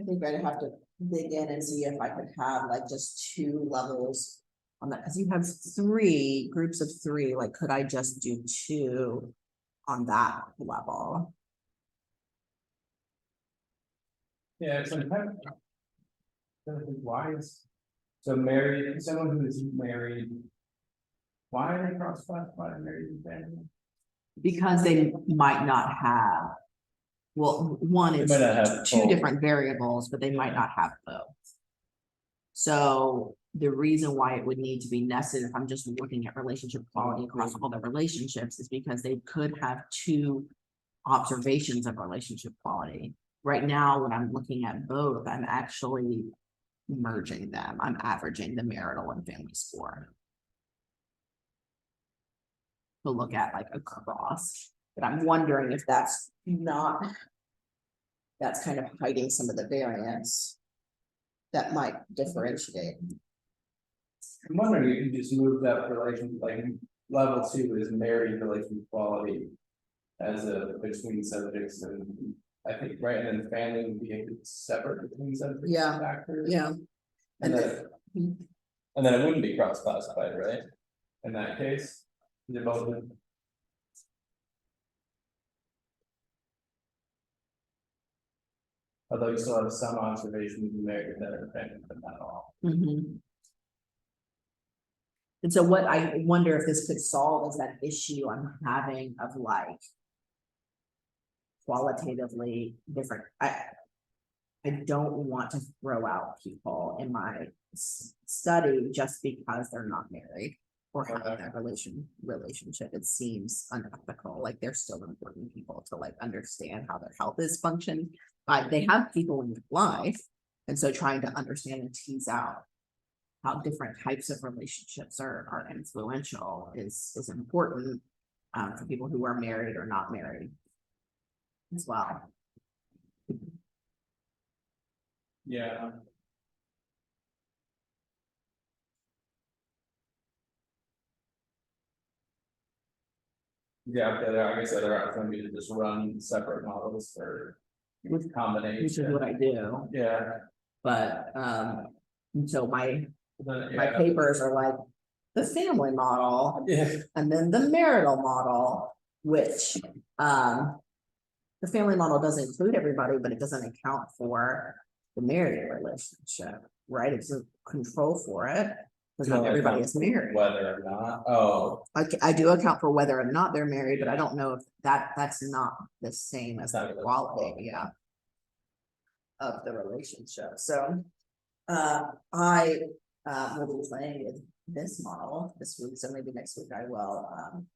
I think I'd have to dig in and see if I could have like just two levels on that, because you have three groups of three, like could I just do two on that level? Yeah, it's like. Why is, so married, someone who is married. Why are they cross-classified married and family? Because they might not have. Well, one, it's might not have two both. different variables, but they might not have both. So the reason why it would need to be nested, if I'm just looking at relationship quality across all the relationships, is because they could have two observations of relationship quality. Right now, when I'm looking at both, I'm actually merging them. I'm averaging the marital and family score. To look at like across, but I'm wondering if that's not. That's kind of hiding some of the variance. That might differentiate. I'm wondering if you just move that relation, like level 2 is married relation quality. As a between subjects and I think, right, and then family would be a separate between subjects. Yeah, Factor. Yeah. And then- then it wouldn't be cross-classified, right? In that case, they're both. Although you still have some observations in there that are family, but not all. Mhm. And so what I wonder if this could solve is that issue I'm having of like. Qualitatively different, I don't want to throw out people in my study just because they're not married. Or having that relationship, it seems unethical, like they're still important people to like understand how their health is functioning. But they have people in their life, and so trying to understand and tease out. How different types of relationships are influential is important. For people who are married or not married. As well. Yeah. Yeah, I guess the other option would be to just run separate models for Which is combination. what I do, Yeah. but so my Yeah. papers are like. The family model Yeah. and then the marital model, which the family model does include everybody, but it doesn't account for the married relationship, right? It's a control for it. Because not everybody is married. Whether or not, I do account for whether or not they're married, but I don't know if that's not the same as the quality, yeah. Of the relationship, so. I will be playing with this model this week, so maybe next week I will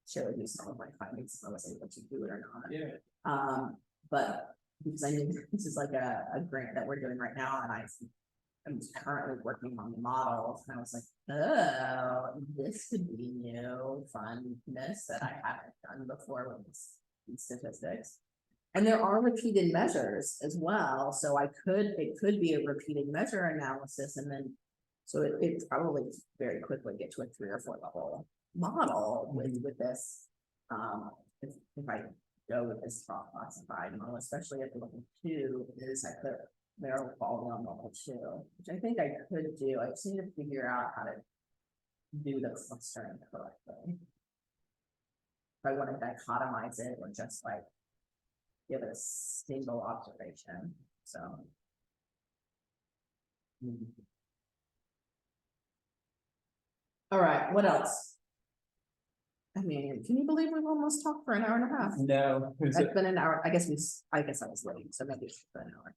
share with you some of my findings, if I was able to do it or not. yeah. But because I knew this is like a grant that we're doing right now, and I'm currently working on the models, and I was like, oh, this could be new funness that I haven't done before with these statistics. And there are repeated measures as well, so it could be a repeated measure analysis, and then. So it probably very quickly get to a 3 or 4 level model with this. If I go with this top classified model, especially at level 2, is I put marital quality on level 2, which I think I could do. I just need to figure out how to do the clustering correctly. If I want to dichotomize it or just like give it a single observation, so. All right, what else? I mean, can you believe we've almost talked for an hour and a half? No. It's been an hour, I guess I was late, so maybe it's been an hour.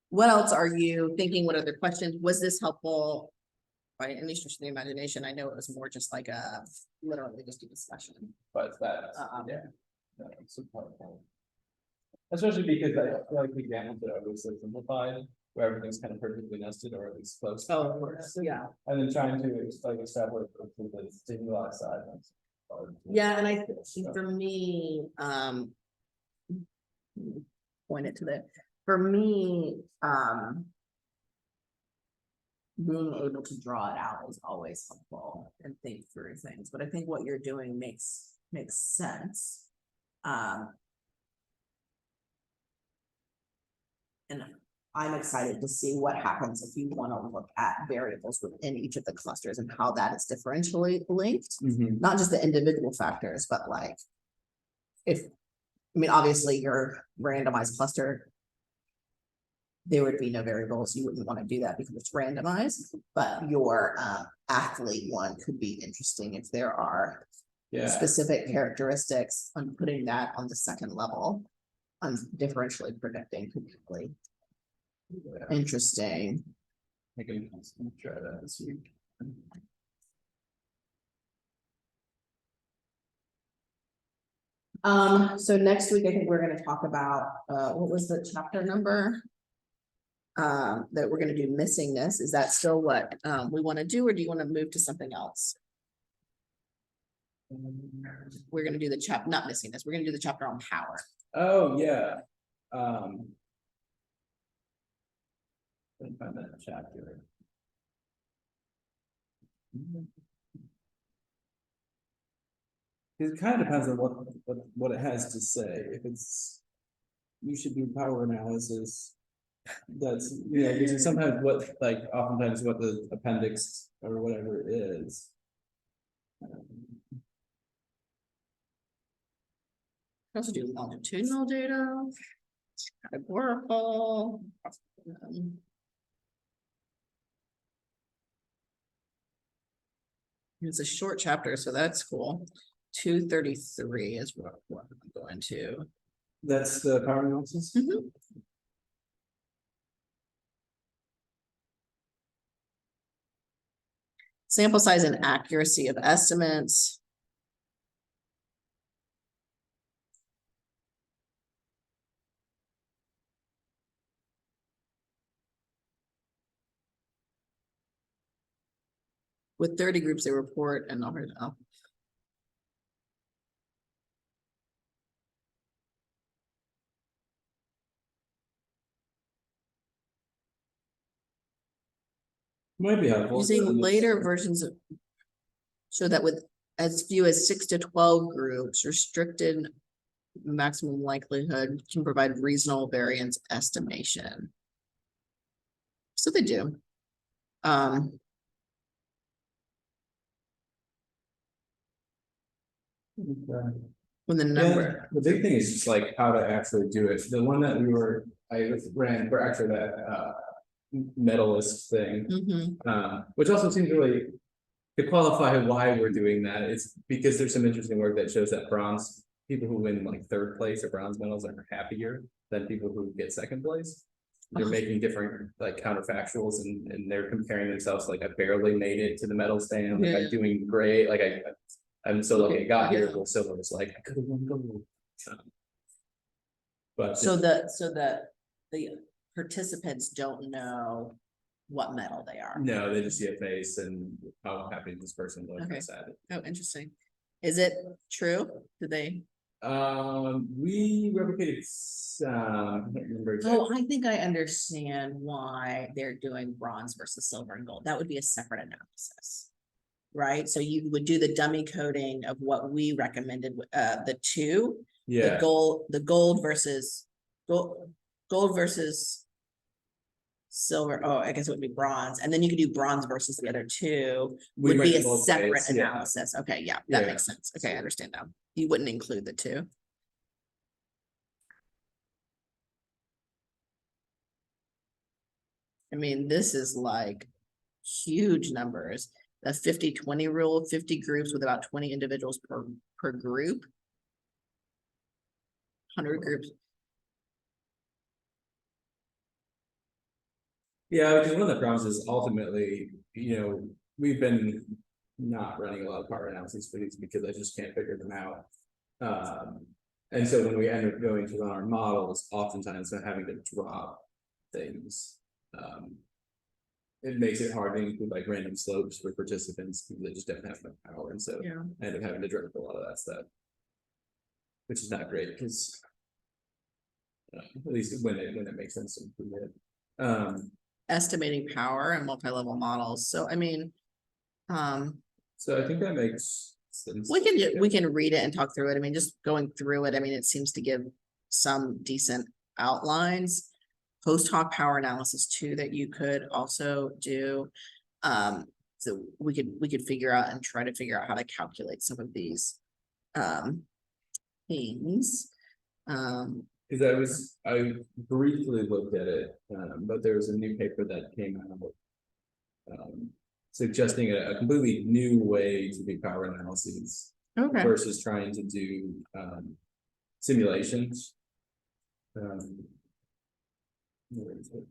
What else are you thinking? What other questions? Was this helpful? By any stretch of the imagination, I know it was more just like a, literally just a discussion. But that, Um, yeah. That's so powerful. Especially because I feel like the examples are always so simplified, where everything's kind of perfectly nested or at least close. to Oh, of perfectly course, nested. yeah. And then trying to like establish the stimuli side. Yeah, and I think for me, point it to the, for me, being able to draw it out is always helpful and think through things, but I think what you're doing makes sense. And I'm excited to see what happens if you want to look at variables within each of the clusters and how that is differentially linked. Mhm. Not just the individual factors, but like. I mean, obviously your randomized cluster. There would be no variables, you wouldn't want to do that because it's randomized, but your athlete one could be interesting if there are. Yeah, Specific characteristics on putting that on the second level. On differentially predicting could be really interesting. I can try that this week. So next week, I think we're gonna talk about, what was the chapter number? That we're gonna do missingness. Is that still what, we wanna do, or do you wanna move to something else? We're gonna do the not missingness, we're gonna do the chapter on power. Oh, yeah. Let me find that chapter. It kind of depends on what it has to say. If it's, you should do power analysis. That's, this is sometimes what, like, oftentimes what the appendix or whatever is. Also do longitudinal data. Categorical. It's a short chapter, so that's cool. 233 is what I'm going to. That's the power analysis? Mhm. Sample size and accuracy of estimates. With 30 groups, they report and oh. Might be helpful. Using later versions of. So that with as few as 6 to 12 groups, restricted maximum likelihood can provide reasonable variance estimation. So they do. When the number. The big thing is just like how to actually do it. The one that I ran for actually that medalist thing, Mhm. which also seems really to qualify why we're doing that. It's because there's some interesting work that shows that bronze people who win like third place or bronze medals are happier than people who get second place. They're making different like counterfactuals and they're comparing themselves like I barely made it to the medal stand, like Yeah. I'm doing great, like I'm so lucky I got here, Yeah. well silver was like I could have won gold. But So the participants don't know what medal they are. no, they just see a face and how happy this person looks. Okay. How sad. Oh, interesting. Is it true? Did they? We replicated some, I can't remember exactly. Oh, I think I understand why they're doing bronze versus silver and gold. That would be a separate analysis. Right? So you would do the dummy coding of what we recommended, the two, the Yeah, gold versus gold versus silver. Oh, I guess it would be bronze. And then you could do bronze versus the other two. we Would be went a both separate ways, yeah. analysis. Okay, yeah, that Yeah. makes sense. Okay, I understand now. You wouldn't include the two. I mean, this is like huge numbers. the 50-20 rule, 50 groups with about 20 individuals per group. 100 groups. Yeah, because one of the problems is ultimately, we've been not running a lot of power analyses for these because I just can't figure them out. And so when we end up going to run our models, oftentimes we're having to drop things. It makes it hard to include like random slopes for participants because they just don't have enough power, and so Yeah. I end up having to drop a lot of that stuff. Which is not great because. At least when it makes sense to include it. Estimating power and multi-level models. So I mean, So I think that makes sense. we can read it and talk through it. I mean, just going through it, I mean, it seems to give some decent outlines. Post hoc power analysis too, that you could also do. So we could figure out and try to figure out how to calculate some of these things. Because I briefly looked at it, but there was a new paper that came out. Suggesting a completely new way to do power analyses Okay. versus trying to do simulations. Where is it?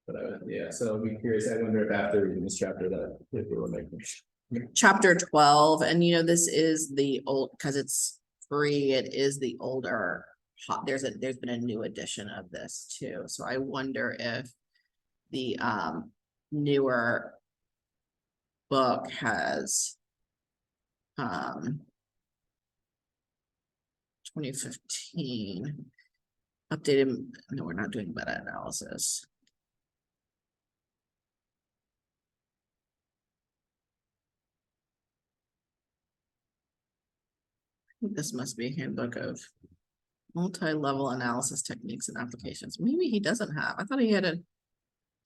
But yeah, so I'd be curious. I wonder if after reading this chapter that if it will make Chapter 12, and this is the old, because it's free, it is the older. There's been a new edition of this too, so I wonder if the newer book has 2015 updated. No, we're not doing meta-analysis. This must be a handbook of multi-level analysis techniques and applications. Maybe he doesn't have. I thought he had a.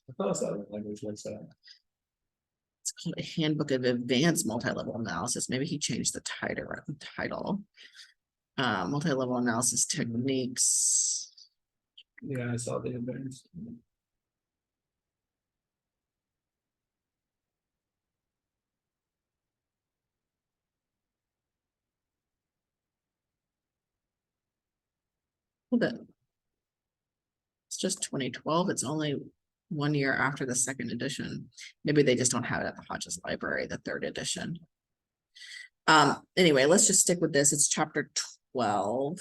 I thought I saw the language like that. It's called a handbook of advanced multi-level analysis. Maybe he changed the title. Multi-level analysis techniques. Yeah, I saw the advanced. Hold it. It's just 2012. It's only 1 year after the second edition. Maybe they just don't have it at the Hodges Library, the third edition. Anyway, let's just stick with this. It's chapter 12.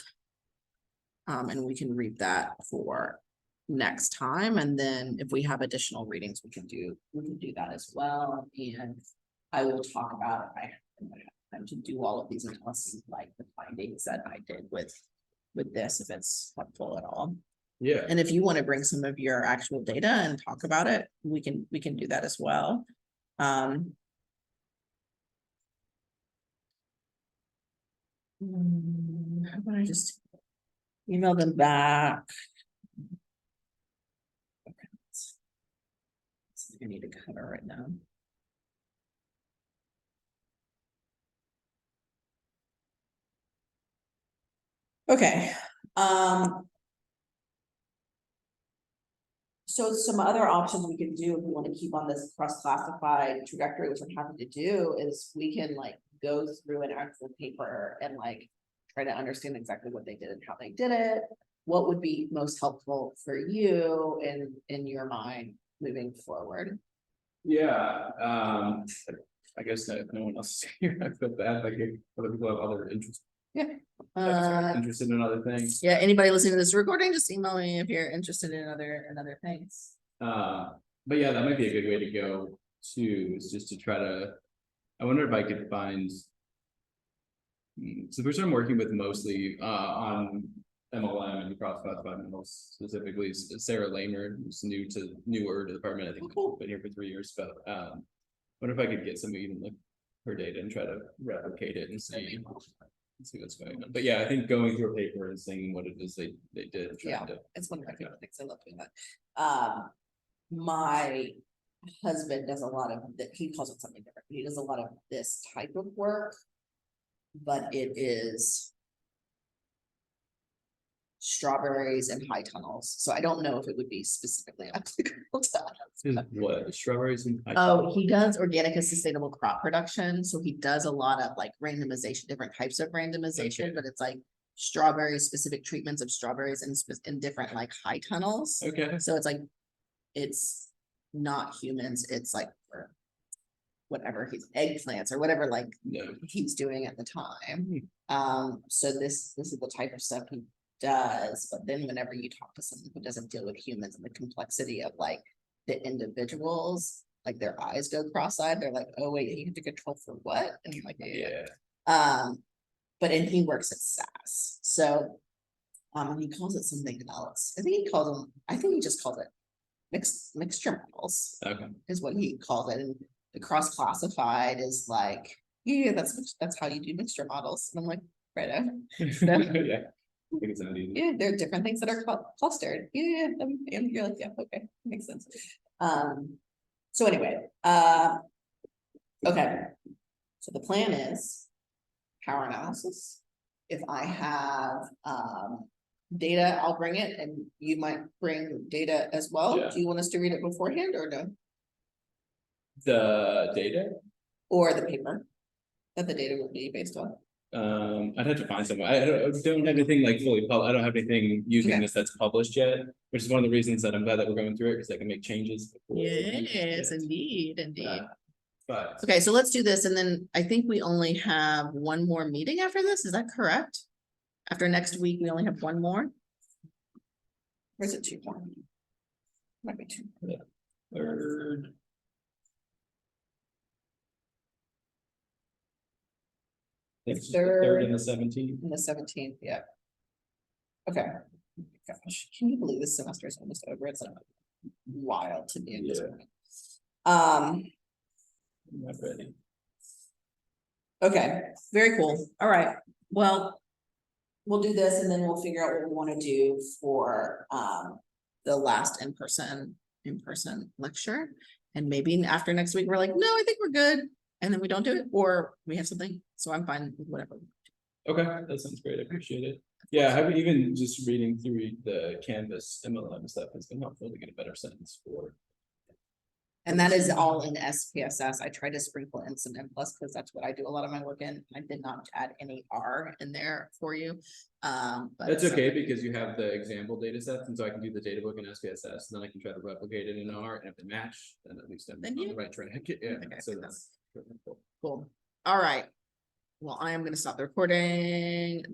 And we can read that for next time. And then if we have additional readings, we can do that as well. And I will talk about if I have time to do all of these analyses, like the findings that I did with this, if it's helpful at all. Yeah. And if you want to bring some of your actual data and talk about it, we can do that as well. How about I just email them back? Okay. I need to cover right now. Okay. So some other options we can do if we want to keep on this cross-classified trajectory, which I'm happy to do, is we can like go through an actual paper and like try to understand exactly what they did and how they did it. What would be most helpful for you in your mind moving forward? Yeah, I guess that if no one else is here, I feel bad, like if other people have other interests. Interested in other things. Yeah, anybody listening to this recording, just email me if you're interested in other things. But yeah, that might be a good way to go too, is just to try to, I wonder if I could find. So the person I'm working with mostly on MLM and cross-classified models specifically is Sarah Lamer, who's newer to the department. I think she's been here for 3 years, but wonder if I could get some even like her data and try to replicate it and see what's going on. But yeah, I think going through a paper and seeing what it is they did. Yeah, it's one of my favorite things. I love doing that. My husband does a lot of that. He calls it something different. He does a lot of this type of work, but it is strawberries and high tunnels, so I don't know if it would be specifically applicable to us. What, strawberries and? Oh, he does organic and sustainable crop production, so he does a lot of like randomization, different types of randomization, Okay. but it's like strawberries, specific treatments of strawberries in different like high tunnels. Okay, So it's like, it's not humans, it's like for whatever he's eggplants or whatever like no, he's doing at the time. Hmm. So this is the type of stuff he does, but then whenever you talk to someone who doesn't deal with humans and the complexity of like the individuals, like their eyes go cross-eyed, they're like, oh wait, you have to control for what? And I'm like, yeah. yeah, And he works at SAS, so. And he calls it something else. I think he just calls it mixture models okay, is what he calls it. And the cross classified is like, yeah, that's how you do mixture models. And I'm like, right. yeah. I think it's not easy. Yeah, there are different things that are clustered. Yeah, and you're like, yeah, okay, makes sense. So anyway, okay. So the plan is power analysis. If I have data, I'll bring it, and you might bring data as well. Yeah. Do you want us to read it beforehand or no? The data, Or the paper that the data will be based on? I'd have to find someone, I don't have anything like fully I don't have anything using Okay. this that's published yet. Which is one of the reasons that I'm glad that we're going through it, because I can make changes. before we use it. indeed. But, Okay, so let's do this, and then I think we only have one more meeting after this, is that correct? After next week, we only have one more? Or is it two more? Might be two. third. It's the third and the 17th. And the 17th, yeah. Okay. Gosh, can you believe this semester is almost over? It's like wild to me at this Yeah. point. I'm not ready. Okay, very cool. All right, well. We'll do this and then we'll figure out what we want to do for the last in-person lecture. And maybe after next week, we're like, no, I think we're good. And then we don't do it, or we have something. So I'm fine with whatever. Okay, that sounds great, I appreciate it. Yeah, I've even just reading through the Canvas MLM stuff has been helpful to get a better sense for. And that is all in SPSS. I try to sprinkle in some M plus because that's what I do a lot of my work in. I did not add any R in there for you. But That's okay, because you have the example data sets, and so I can do the data book in SPSS, and then I can try to replicate it in R, and if they match, then at least I'm Then on you- the right track. Yeah, Okay, so cool. that's. Cool. All right. Well, I am gonna stop the recording.